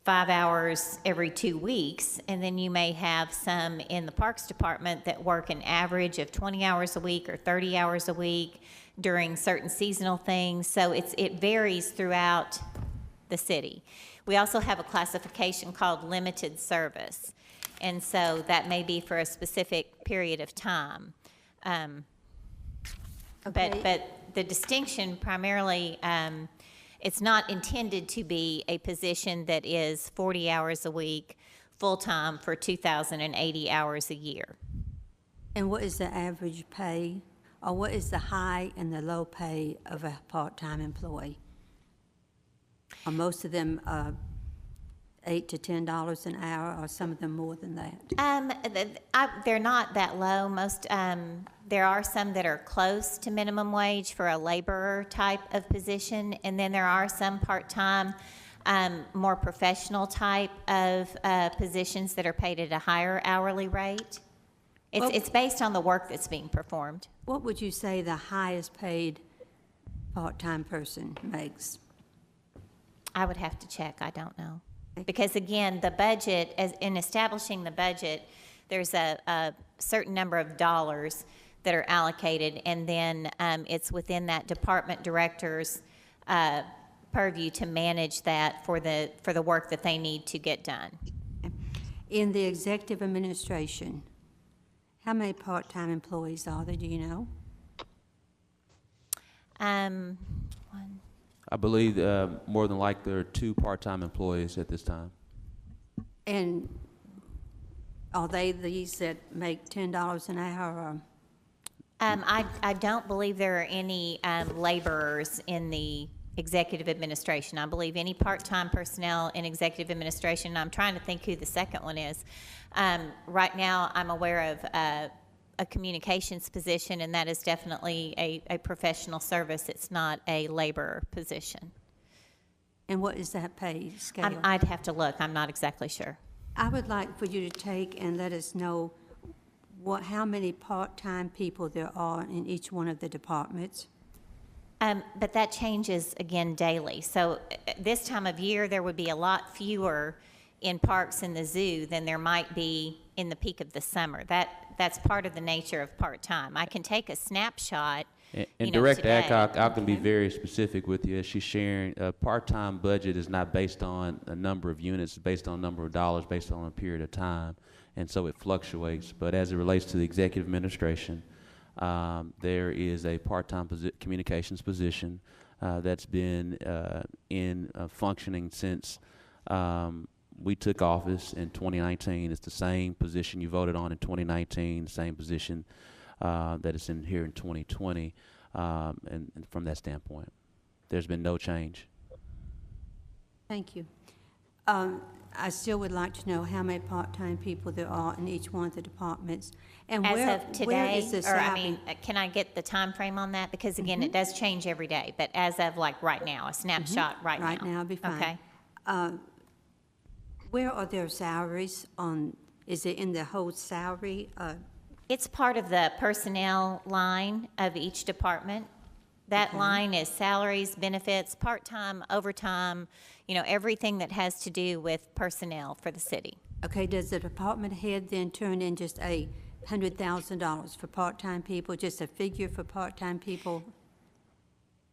5 hours every 2 weeks, and then you may have some in the Parks Department that work an average of 20 hours a week or 30 hours a week during certain seasonal things. So it varies throughout the city. We also have a classification called limited service, and so that may be for a specific period of time. But the distinction primarily, it's not intended to be a position that is 40 hours a week, full-time for 2,080 hours a year. And what is the average pay, or what is the high and the low pay of a part-time employee? Are most of them $8 to $10 an hour, or some of them more than that? They're not that low. Most, there are some that are close to minimum wage for a laborer type of position, and then there are some part-time, more professional type of positions that are paid at a higher hourly rate. It's based on the work that's being performed. What would you say the highest paid part-time person makes? I would have to check. I don't know. Because again, the budget, as in establishing the budget, there's a certain number of dollars that are allocated, and then it's within that department director's purview to manage that for the work that they need to get done. In the executive administration, how many part-time employees are there, do you know? I believe more than likely there are 2 part-time employees at this time. And are they these that make $10 an hour? Or? I don't believe there are any laborers in the executive administration. I believe any part-time personnel in executive administration, I'm trying to think who the second one is. Right now, I'm aware of a communications position, and that is definitely a professional service. It's not a laborer position. And what is that pay scale? I'd have to look. I'm not exactly sure. I would like for you to take and let us know how many part-time people there are in each one of the departments. But that changes again daily. So this time of year, there would be a lot fewer in parks and the zoo than there might be in the peak of the summer. That's part of the nature of part-time. I can take a snapshot. And Director Adcock, I can be very specific with you as she's sharing. A part-time budget is not based on a number of units, it's based on a number of dollars, based on a period of time, and so it fluctuates. But as it relates to the executive administration, there is a part-time communications position that's been functioning since we took office in 2019. It's the same position you voted on in 2019, the same position that is in here in 2020, and from that standpoint, there's been no change. Thank you. I still would like to know how many part-time people there are in each one of the departments. And as of today, where is this can I get the time frame on that? Because again, it does change every day, but as of like right now, a snapshot right now. Right now, it'll be fine. Okay. Where are their salaries on, is it in the whole salary? It's part of the personnel line of each department. That line is salaries, benefits, part-time, overtime, everything that has to do with personnel for the city. Okay, does the department head then turn in just $100,000 for part-time people, just a figure for part-time people?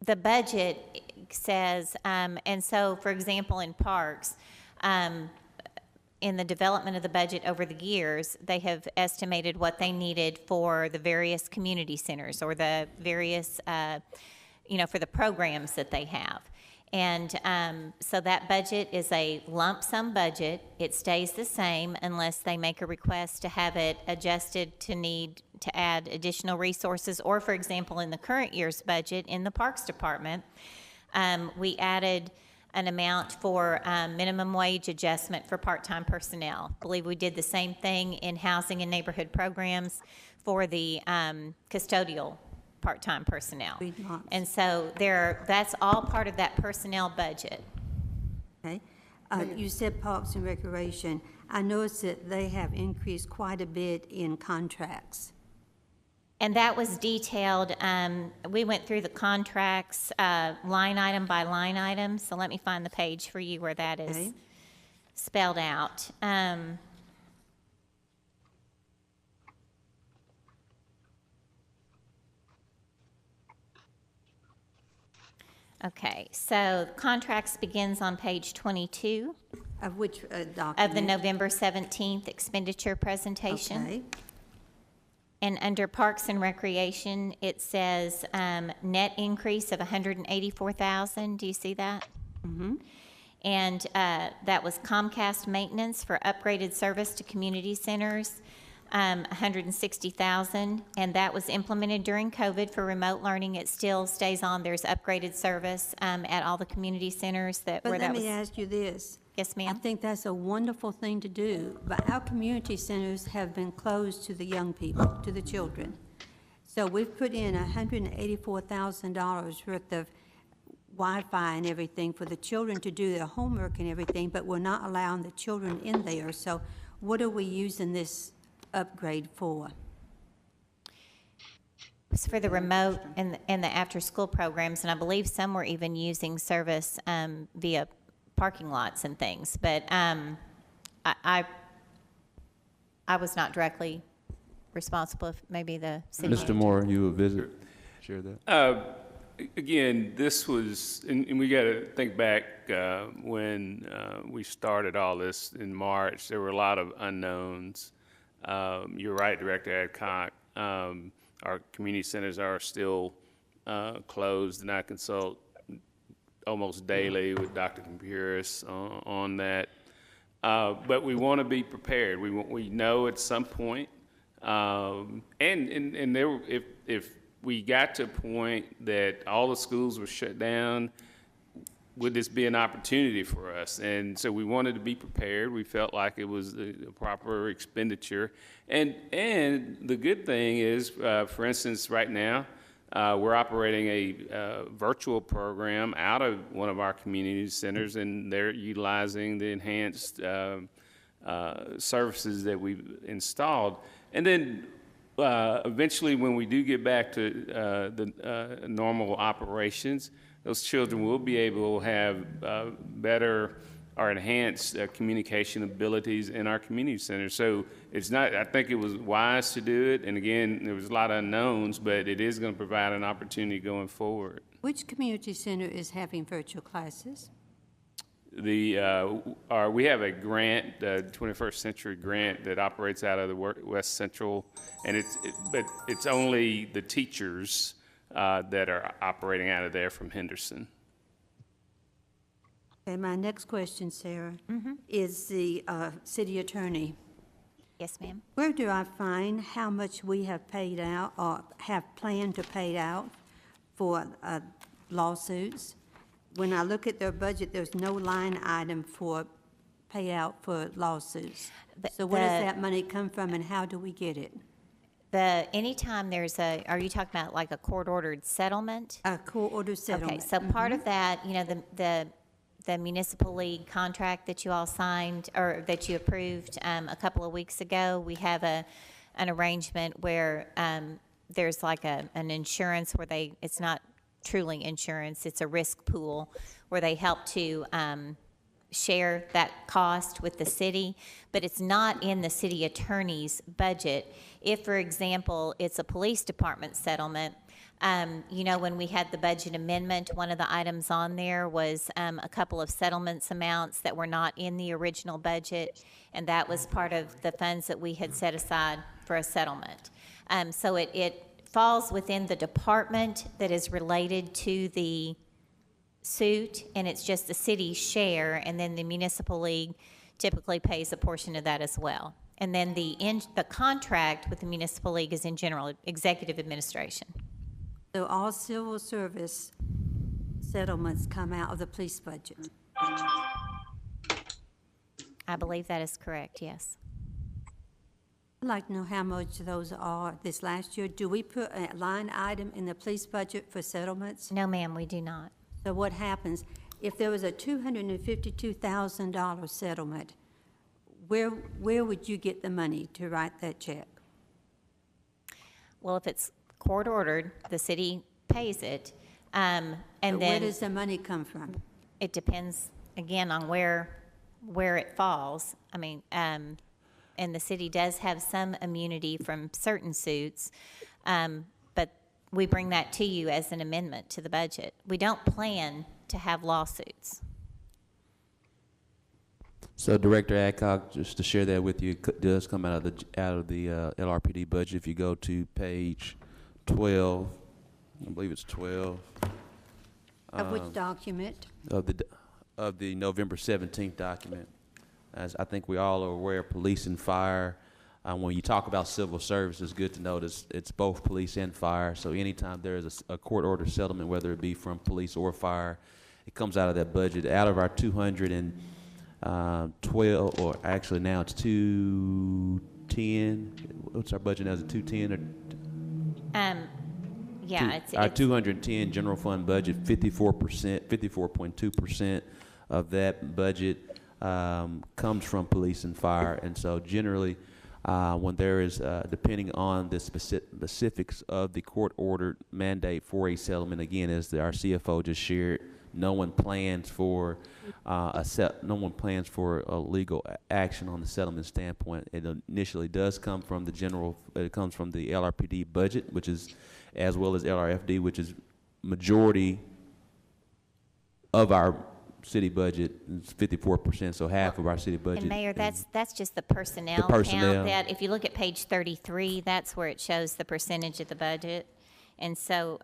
The budget says, and so, for example, in parks, in the development of the budget over the years, they have estimated what they needed for the various community centers or the various, for the programs that they have. And so that budget is a lump sum budget. It stays the same unless they make a request to have it adjusted to need to add additional resources. Or, for example, in the current year's budget in the Parks Department, we added an amount for minimum wage adjustment for part-time personnel. I believe we did the same thing in housing and neighborhood programs for the custodial part-time personnel. And so that's all part of that personnel budget. Okay. You said Parks and Recreation. I noticed that they have increased quite a bit in contracts. And that was detailed, we went through the contracts, line item by line item, so let me find the page for you where that is Okay. spelled out. Okay, so contracts begins on page 22 Of which document? of the November 17th expenditure presentation. Okay. And under Parks and Recreation, it says net increase of $184,000. Do you see that? Mm-hmm. And that was Comcast maintenance for upgraded service to community centers, $160,000. And that was implemented during COVID for remote learning. It still stays on. There's upgraded service at all the community centers But where that let was. me ask you this. Yes, I ma'am. think that's a wonderful thing to do, but our community centers have been closed to the young people, to the children. So we've put in $184,000 worth of Wi-Fi and everything for the children to do their homework and everything, but we're not allowing the children in there. So what are we using this upgrade for? It's for the remote and the after-school programs, and I believe some were even using service via parking lots and things. But I was not directly responsible. If maybe the city Mr. Moore, you will visit, share that? Again, this was, and we got to think back when we started all this in March, there were a lot of unknowns. You're right, Director Adcock. Our community centers are still closed, and I consult almost daily with Dr. Compuris on that. But we want to be prepared. We know at some point, and there, if we got to a point that all the schools were shut down, would this be an opportunity for us? And so we wanted to be prepared. We felt like it was a proper expenditure. And the good thing is, for instance, right now, we're operating a virtual program out of one of our community centers, and they're utilizing the enhanced services that we've installed. And then eventually, when we do get back to the normal operations, those children will be able to have better or enhanced communication abilities in our community centers. So it's not, I think it was wise to do it. And again, there was a lot of unknowns, but it is going to provide an opportunity going forward. Which community center is having virtual classes? We have a grant, the 21st Century Grant, that operates out of the West Central, and but it's only the teachers that are operating out of there from Henderson. Okay, my next question, Sarah, is the city attorney. Yes, ma'am. Where do I find how much we have paid out or have planned to pay out for lawsuits? When I look at their budget, there's no line item for payout for lawsuits. So where does that money come from and how do we get it? Anytime there's are you talking about like a court-ordered settlement? A court-ordered settlement. Okay, so part of that, you know, the municipal league contract that you all signed, or that you approved a couple of weeks ago, we have an arrangement where there's like an insurance where it's not truly insurance, it's a risk pool where they help to share that cost with the city, but it's not in the city attorney's budget. If, for example, it's a police department settlement, you know, when we had the budget amendment, one of the items on there was a couple of settlements amounts that were not in the original budget, and that was part of the funds that we had set aside for a settlement. So it falls within the department that is related to the suit, and it's just the city's share, and then the municipal league typically pays a portion of that as well. And then the contract with the municipal league is in general executive administration. So all civil service settlements come out of the police budget? I believe that is correct, yes. I'd like to know how much those are this last year. Do we put a line item in the police budget for settlements? No, ma'am, we do not. So what happens? if there was a $252,000 settlement, where would you get the money to write that check? Well, if it's court ordered, the city pays it. And Where then does the money come from? it depends, again, on where it falls. I mean, and the city does have some immunity from certain suits, but we bring that to you as an amendment to the budget. We don't plan to have lawsuits. So Director Adcock, just to share that with you, it does come out of the LRPD budget. If you go to page 12, I believe it's 12. Of which document? Of the November 17th document. As I think we all are aware, police and fire. When you talk about civil service, it's good to notice it's both police and fire. So anytime there is a court order settlement, whether it be from police or fire, it comes out of that budget. Out of our 212, or actually now it's 210. What's our budget now? Is it 210 or? Yeah, it's Our 210 general fund budget, 54%, 54.2% of that budget comes from police and fire. And so generally, when there is, depending on the specifics of the court-ordered mandate for a settlement, again, as our CFO just shared, no one plans for a legal action on the settlement standpoint. It initially does come from the it comes from the LRPD budget, which is, as well as LRFD, which is majority of our city budget. It's 54%, so half of our city budget. And Mayor, that's just the personnel personnel. count. That if you look at page 33, that's where it shows the percentage of the budget. And so,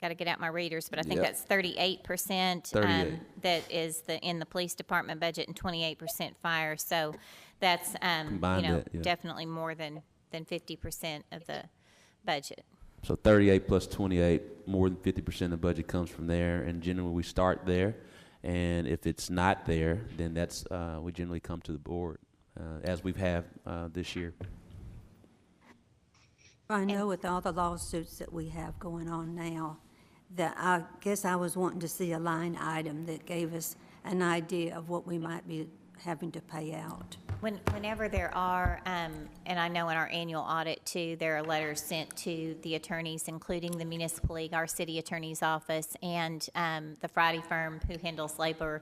got to get out my readers, but I think Yep. that's 38%. 38. That is in the police department budget, and 28% fire. So that's Combined that, yeah. definitely more than 50% of the budget. So 38 plus 28, more than 50% of the budget comes from there, and generally we start there. And if it's not there, then that's we generally come to the board, as we've had this year. I know with all the lawsuits that we have going on now, that I guess I was wanting to see a line item that gave us an idea of what we might be having to pay out. Whenever there are, and I know in our annual audit too, there are letters sent to the attorneys, including the municipal league, our city attorney's office, and the Friday firm who handles labor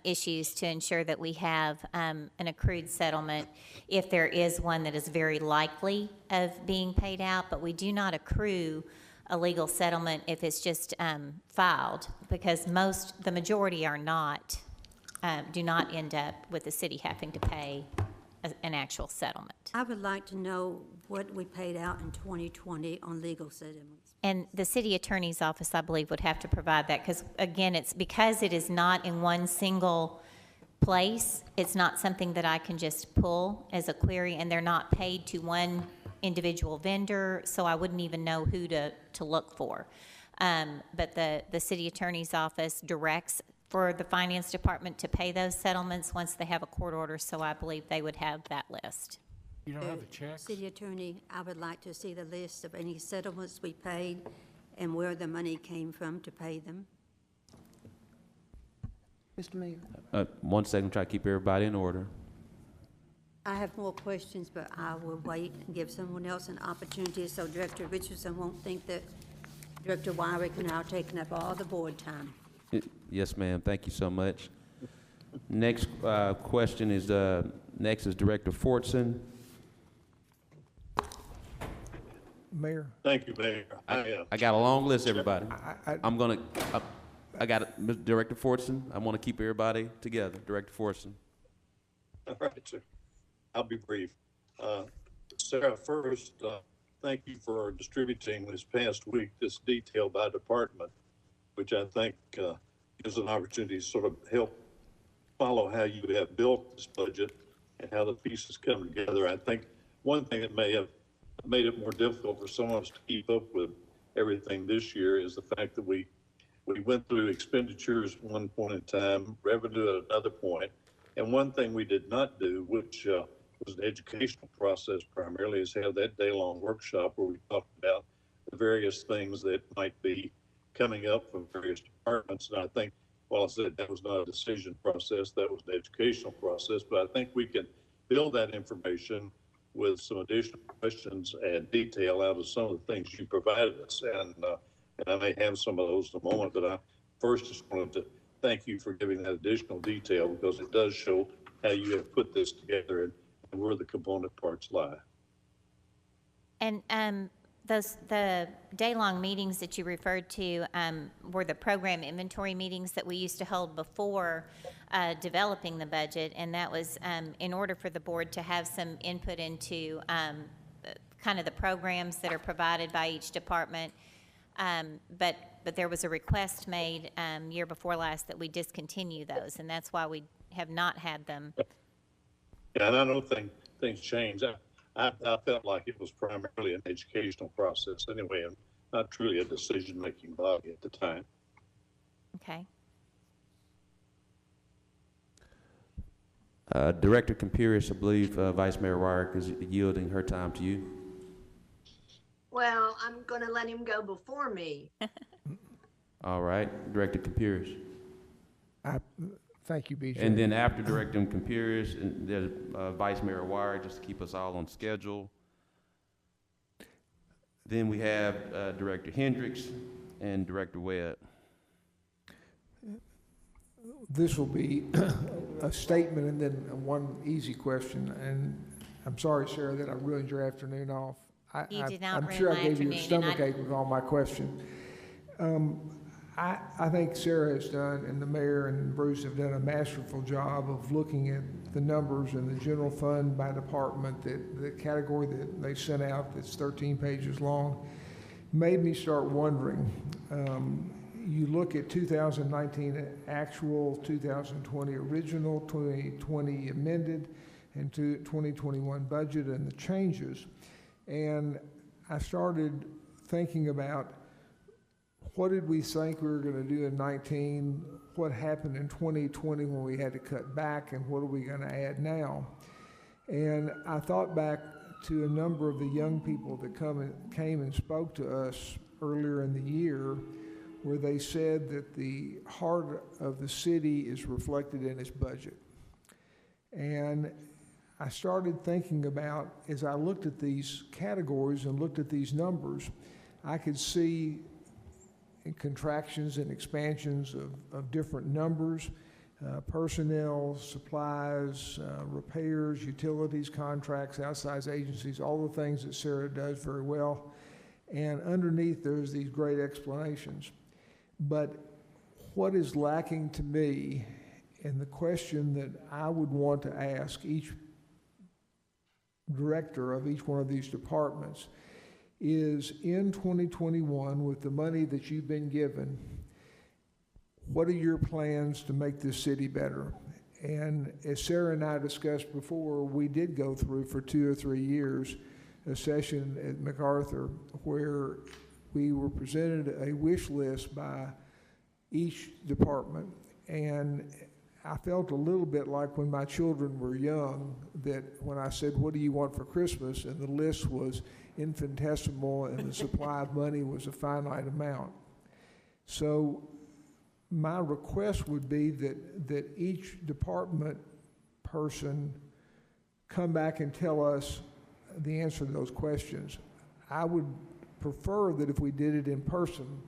issues, to ensure that we have an accrued settlement if there is one that is very likely of being paid out. But we do not accrue a legal settlement if it's just filed, because the majority are not. Do not end up with the city having to pay an actual settlement. I would like to know what we paid out in 2020 on legal settlements. And the city attorney's office, I believe, would have to provide that, because, again, it's because it is not in one single place. It's not something that I can just pull as a query, and they're not paid to one individual vendor, so I wouldn't even know who to look for. But the city attorney's office directs for the finance department to pay those settlements once they have a court order, so I believe they would have that list. You don't have the checks? City Attorney, I would like to see the list of any settlements we paid and where the money came from to pay them. Mr. Mayor? 1 second, try to keep everybody in order. I have more questions, but I will wait and give someone else an opportunity so Director Richardson won't think that Director Wyrick and I are taking up all the board time. Yes, ma'am. Thank you so much. Next question is Director Fortson. Mayor? Thank you, Mayor. I got a long list, everybody. I got it, Mr. Director Fortson. I want to keep everybody together. Director Fortson. All right, sir. I'll be brief. Sarah, first, thank you for distributing this past week this detail by department, which I think gives an opportunity to sort of help follow how you have built this budget and how the pieces come together. I think one thing that may have made it more difficult for some of us to keep up with everything this year is the fact that we went through expenditures at one point in time, revenue at another point, and one thing we did not do, which was an educational process primarily, is have that day-long workshop where we talked about the various things that might be coming up from various departments departments. And I think, well, I said that was not a decision process, that was an educational process, but I think we can build that information with some additional questions and detail out of some of the things you provided us. And I may have some of those in a moment, but I first just wanted to thank you for giving that additional detail, because it does show how you have put this together and where the component parts lie. And the day-long meetings that you referred to were the program inventory meetings that we used to hold before developing the budget, and that was in order for the board to have some input into kind of the programs that are provided by each department. But there was a request made year before last that we discontinue those, and that's why we have not had them. Yeah, and I don't think things change. I felt like it was primarily an educational process anyway, and not truly a decision-making body at the time. Okay. Director Compuris, I believe Vice Mayor Wyrick is yielding her time to you. Well, I'm going to let him go before me. All right, Director Compuris. Thank you, BJ. And then after Director Compuris, there's Vice Mayor Wyrick, just to keep us all on schedule. Then we have Director Hendricks and Director Webb. This will be a statement and then one easy question. And I'm sorry, Sarah, that I ruined your afternoon off. You did not I'm ruin sure my I gave you a afternoon, and stomachache with all my questions. I think Sarah has done, and the mayor and Bruce have done a masterful job of looking at the numbers and the general fund by department, the category that they sent out that's 13 pages long, made me start wondering. You look at 2019 actual, 2020 original, 2020 amended, and 2021 budget and the changes. And I started thinking about what did we think we were going to do in 19, what happened in 2020 when we had to cut back, and what are we going to add now? And I thought back to a number of the young people that came and spoke to us earlier in the year, where they said that the heart of the city is reflected in its budget. And I started thinking about, as I looked at these categories and looked at these numbers, I could see contractions and expansions of different numbers, personnel, supplies, repairs, utilities, contracts, outside agencies, all the things that Sarah does very well. And underneath there's these great explanations. But what is lacking to me, and the question that I would want to ask each director of each one of these departments, is in 2021, with the money that you've been given, what are your plans to make this city better? And as Sarah and I discussed before, we did go through for 2 or 3 years a session at MacArthur where we were presented a wish list by each department. And I felt a little bit like when my children were young, that when I said, what do you want for Christmas? And the list was infinitesimal and the supply of money was a finite amount. So my request would be that each department person come back and tell us the answer to those questions. I would prefer that if we did it in person,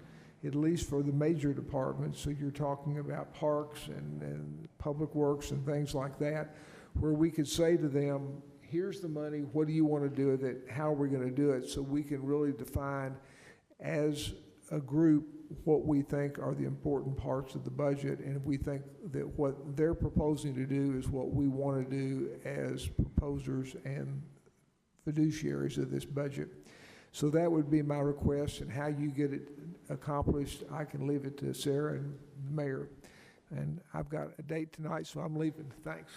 at least for the major departments, so you're talking about parks and public works and things like that, where we could say to them, here's the money, what do you want to do with it, how are we going to do it, so we can really define as a group what we think are the important parts of the budget, and if we think that what they're proposing to do is what we want to do as proposers and fiduciaries of this budget. So that would be my request, and how you get it accomplished, I can leave it to Sarah and the mayor. And I've got a date tonight, so I'm leaving. Thanks.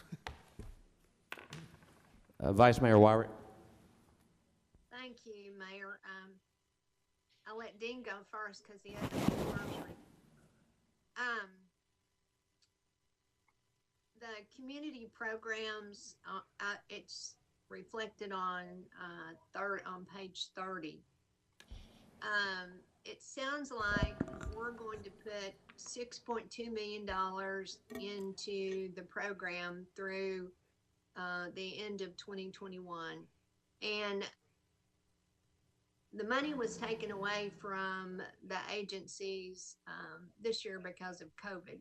Vice Mayor Wyrick. Thank you, Mayor. I'll let Dean go first because he has the anniversary. The community programs, it's reflected on page 30. It sounds like we're going to put $6.2 million into the program through the end of 2021. And the money was taken away from the agencies this year because of COVID.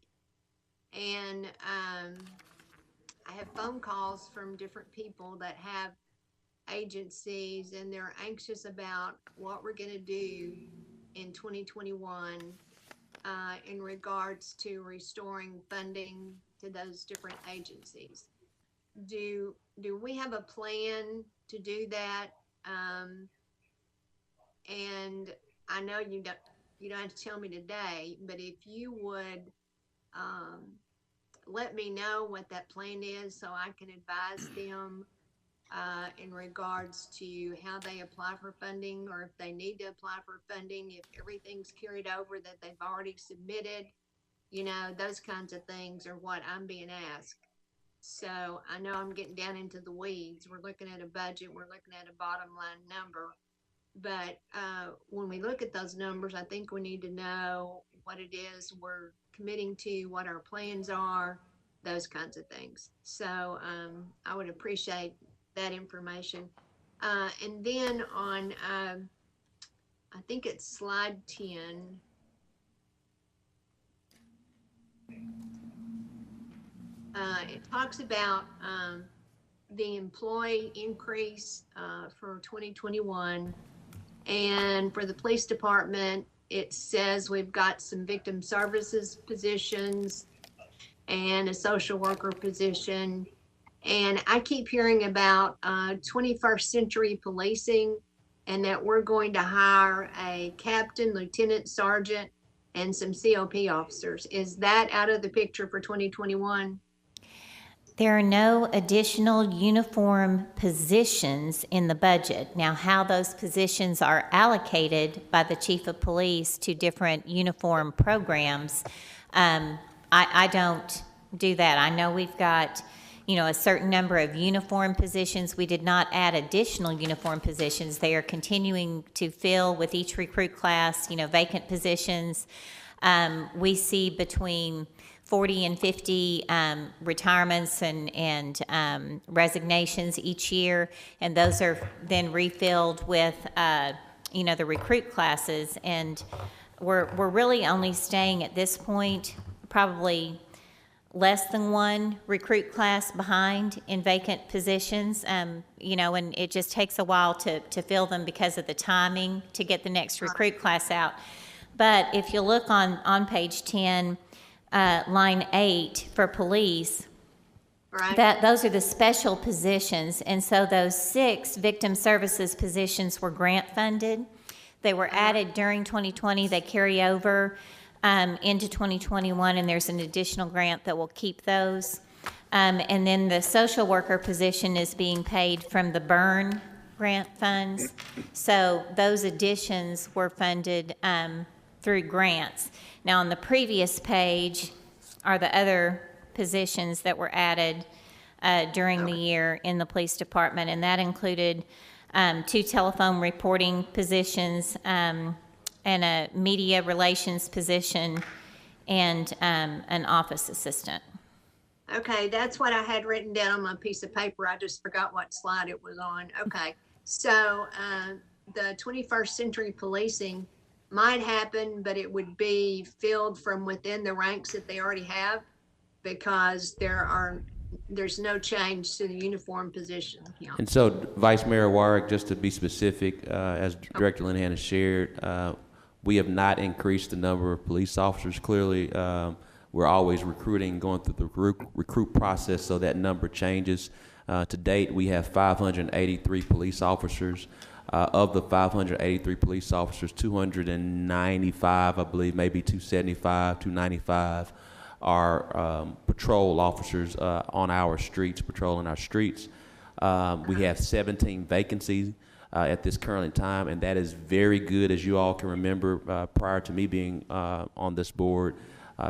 And I have phone calls from different people that have agencies, and they're anxious about what we're going to do in 2021 in regards to restoring funding to those different agencies. Do we have a plan to do that? And I know you don't have to tell me today, but if you would let me know what that plan is so I can advise them in regards to how they apply for funding, or if they need to apply for funding, if everything's carried over that they've already submitted, you know, those kinds of things are what I'm being asked. So I know I'm getting down into the weeds. We're looking at a budget, we're looking at a bottom line number. But when we look at those numbers, I think we need to know what it is we're committing to, what our plans are, those kinds of things. So I would appreciate that information. And then on, I think it's slide 10. It talks about the employee increase for 2021. And for the police department, it says we've got some victim services positions and a social worker position. And I keep hearing about 21st century policing, and that we're going to hire a captain, lieutenant, sergeant, and some COP officers. Is that out of the picture for 2021? There are no additional uniform positions in the budget. Now, how those positions are allocated by the chief of police to different uniform programs, I don't do that. I know we've got, you know, a certain number of uniform positions. We did not add additional uniform positions. They are continuing to fill with each recruit class, you know, vacant positions. We see between 40 and 50 retirements and resignations each year, and those are then refilled with, you know, the recruit classes. And we're really only staying at this point probably less than one recruit class behind in vacant positions, you know, and it just takes a while to fill them because of the timing to get the next recruit class out. But if you look on page 10, line 8 for police, right, those are the special positions. And so those 6 victim services positions were grant funded. They were added during 2020. They carry over into 2021, and there's an additional grant that will keep those. And then the social worker position is being paid from the burn grant funds. So those additions were funded through grants. Now, on the previous page are the other positions that were added during the year in the police department, and that included 2 telephone reporting positions, and a media relations position, and an office assistant. Okay, that's what I had written down on my piece of paper. I just forgot what slide it was on. Okay, so the 21st century policing might happen, but it would be filled from within the ranks that they already have, because there's no change to the uniform position. Yeah. And so, Vice Mayor Warwick, just to be specific, as Director Linehan has shared, we have not increased the number of police officers. Clearly, we're always recruiting, going through the recruit process, so that number changes. To date, we have 583 police officers. Of the 583 police officers, 295, I believe, maybe 275, 295 are patrol officers on our streets, patrolling our streets. We have 17 vacancies at this current time, and that is very good. As you all can remember, prior to me being on this board,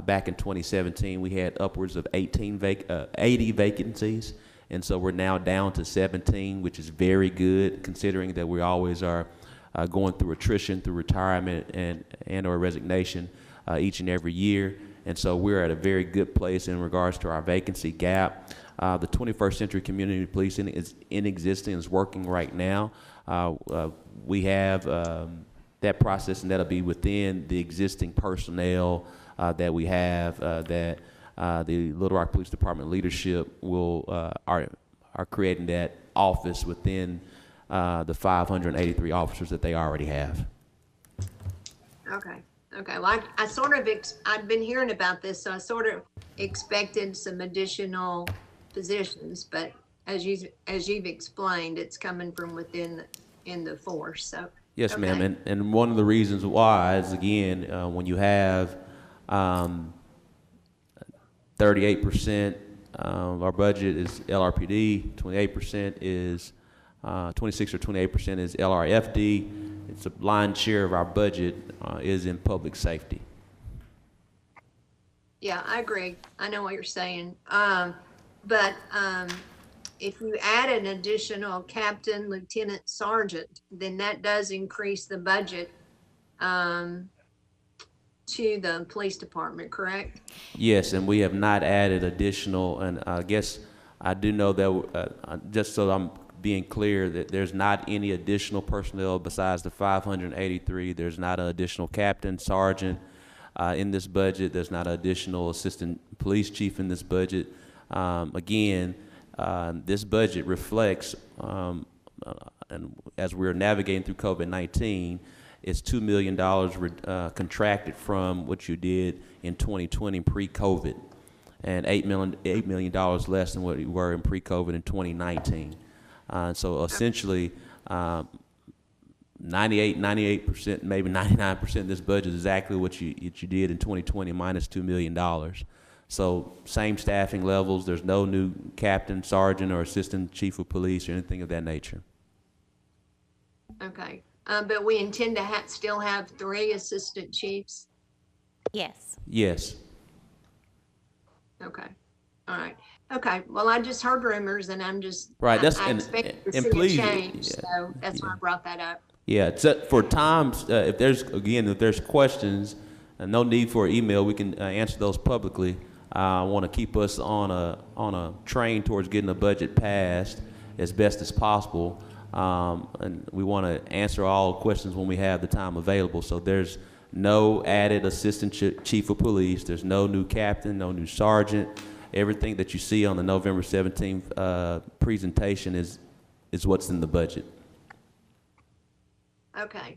back in 2017, we had upwards of 80 vacancies. And so we're now down to 17, which is very good, considering that we always are going through attrition, through retirement and or resignation. each and every year. And so we're at a very good place in regards to our vacancy gap. The 21st Century Community Policing is in existence, is working right now. We have that process, and that'll be within the existing personnel that we have, that the Little Rock Police Department leadership are creating that office within the 583 officers that they already have. Okay. Okay. Well, I sort of, I'd been hearing about this, so I sort of expected some additional positions, but as you've explained, it's coming from within in the force. So yes, okay. ma'am. And one of the reasons why is, again, when you have 38% of our budget is LRPD, 28% is 26 or 28% is LRFD. It's a lion's share of our budget is in public safety. Yeah, I agree. I know what you're saying. But if you add an additional captain, lieutenant, sergeant, then that does increase the budget to the police department, correct? Yes, and we have not added additional, and I guess I do know that, just so I'm being clear, that there's not any additional personnel besides the 583. There's not an additional captain, sergeant in this budget. There's not an additional assistant police chief in this budget. Again, this budget reflects, and as we're navigating through COVID-19, it's $2 million contracted from what you did in 2020 pre-COVID, and $8 million less than what you were in pre-COVID in 2019. So essentially, 98%, maybe 99% of this budget is exactly what you did in 2020 minus $2 million. So same staffing levels. There's no new captain, sergeant, or assistant chief of police or anything of that nature. Okay. But we intend to still have 3 assistant chiefs? Yes. Yes. Okay. All right. Okay. Well, I just heard rumors, and I'm just right. That's I and expect to and see please, a change, yeah, so that's why I brought that up. Yeah. For times, if there's questions, no need for an email. We can answer those publicly. I want to keep us on a train towards getting the budget passed as best as possible, and we want to answer all questions when we have the time available. So there's no added assistant chief of police. There's no new captain, no new sergeant. Everything that you see on the November 17th presentation is what's in the budget. Okay.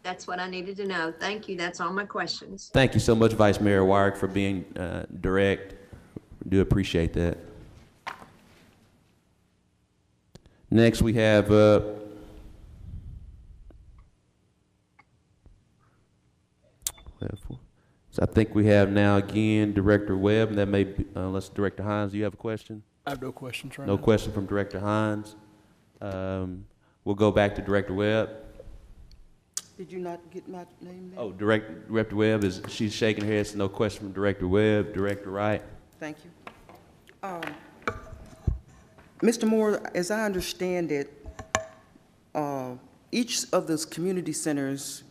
That's what I needed to know. Thank you. That's all my questions. Thank you so much, Vice Mayor Wyrick, for being direct. Do appreciate that. Next, we have so I think we have now again Director Webb, and that may be, unless Director Hines, do you have a question? I have no questions right now. No now. question from Director Hines. We'll go back to Director Webb. Did you not get my name there? Oh, Director Webb she's shaking her head, so no question from Director Webb. Director Wright. Thank you. Mr. Moore, as I understand it, each of those community centers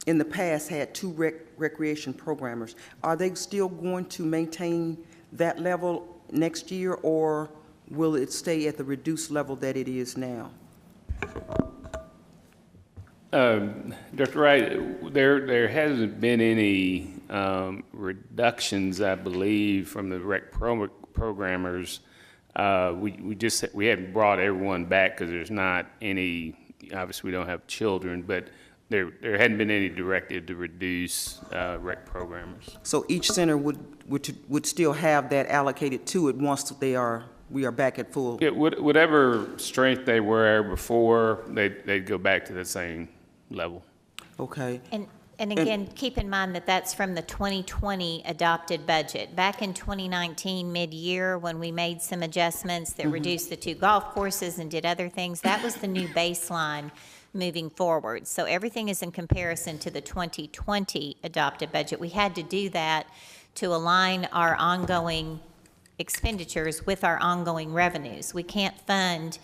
in the past had 2 recreation programmers. Are they still going to maintain that level next year, or will it stay at the reduced level that it is now? Dr. Wright, there hasn't been any reductions, I believe, from the rec programmers. We haven't brought everyone back because there's not any. Obviously, we don't have children, but there hadn't been any directive to reduce rec programmers. So each center would still have that allocated to it once we are back at full. Yeah, whatever strength they were before, they'd go back to the same level. Okay. And again, keep in mind that that's from the 2020 adopted budget. Back in 2019, mid-year, when we made some adjustments that reduced the 2 golf courses and did other things, that was the new baseline moving forward. So everything is in comparison to the 2020 adopted budget. We had to do that to align our ongoing expenditures with our ongoing revenues. We can't fund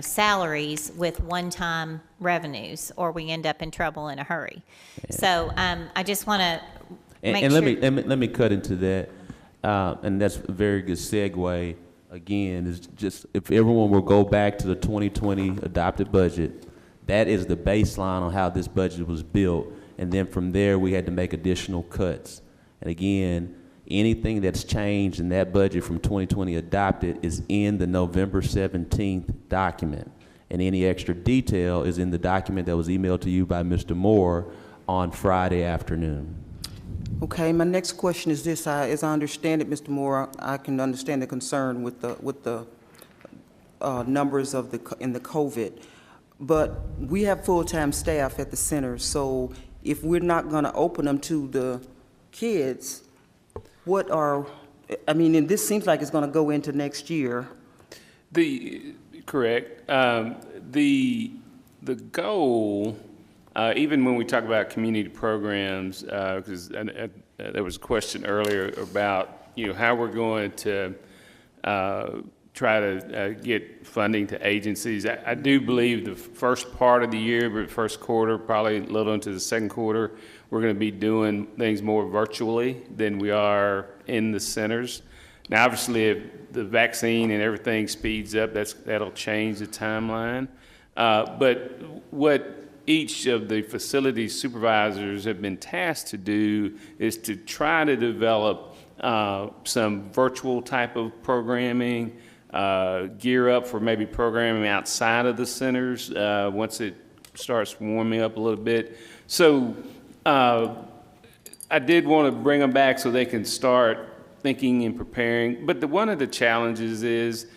salaries with one-time revenues, or we end up in trouble in a hurry. So I just want to make and sure. let me cut into that, and that's a very good segue. Again, is just if everyone will go back to the 2020 adopted budget, that is the baseline on how this budget was built, and then from there we had to make additional cuts. And again, anything that's changed in that budget from 2020 adopted is in the November 17th document. And any extra detail is in the document that was emailed to you by Mr. Moore on Friday afternoon. Okay, my next question is this. As I understand it, Mr. Moore, I can understand the concern with the numbers in the COVID. But we have full-time staff at the center, so if we're not going to open them to the kids, and this seems like it's going to go into next year. Correct. The goal, even when we talk about community programs, because there was a question earlier about how we're going to try to get funding to agencies. I do believe the first part of the year, but first quarter, probably a little into the second quarter, we're going to be doing things more virtually than we are in the centers. Now, obviously, if the vaccine and everything speeds up, that'll change the timeline. But what each of the facility supervisors have been tasked to do is to try to develop some virtual type of programming, gear up for maybe programming outside of the centers once it starts warming up a little bit. So I did want to bring them back so they can start thinking and preparing. But one of the challenges is,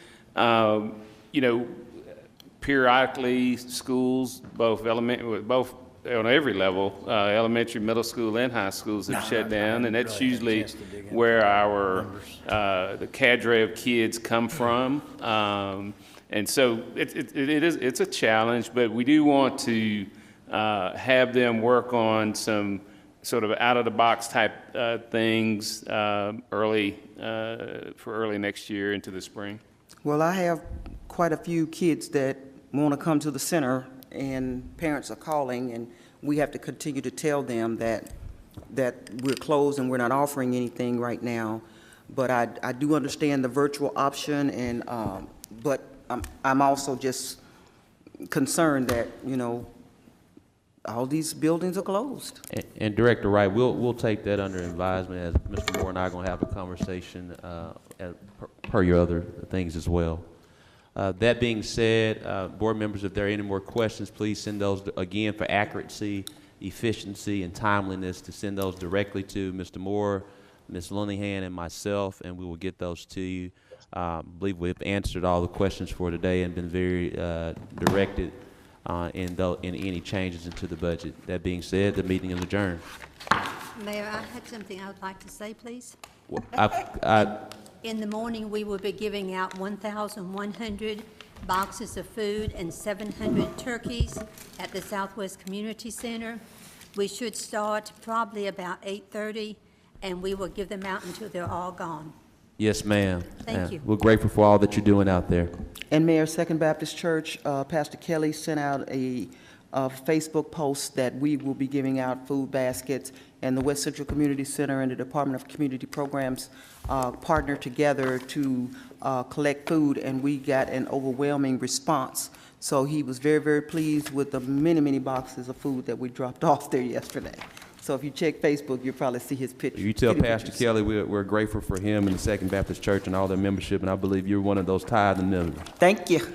periodically schools, both on every level, elementary, middle school, and high schools have shut down, and that's usually where our the cadre of kids come from. And so it's a challenge, but we do want to have them work on some sort of out-of-the-box type things early next year into the spring. Well, I have quite a few kids that want to come to the center, and parents are calling, and we have to continue to tell them that we're closed and we're not offering anything right now. But I do understand the virtual option, and but I'm also just concerned that all these buildings are closed. And Director Wright, we'll take that under advisement as Mr. Moore and I are going to have a conversation per your other things as well. That being said, board members, if there are any more questions, please send those, again, for accuracy, efficiency, and timeliness, to send those directly to Mr. Moore, Ms. Linehan, and myself, and we will get those to you. I believe we've answered all the questions for today and been very directed in any changes into the budget. That being said, the meeting is adjourned. Mayor, I had something I would like to say, please. In the morning, we will be giving out 1,100 boxes of food and 700 turkeys at the Southwest Community Center. We should start probably about 8:30, and we will give them out until they're all gone. Yes, ma'am. Thank you. We're grateful for all that you're doing out there. And Mayor, Second Baptist Church, Pastor Kelly sent out a Facebook post that we will be giving out food baskets, and the West Central Community Center and the Department of Community Programs partnered together to collect food, and we got an overwhelming response. So he was very, very pleased with the many, many boxes of food that we dropped off there yesterday. So if you check Facebook, you'll probably see his picture. You tell Pastor Kelly we're grateful for him and the Second Baptist Church and all their membership, and I believe you're one of those tithing members. Thank you.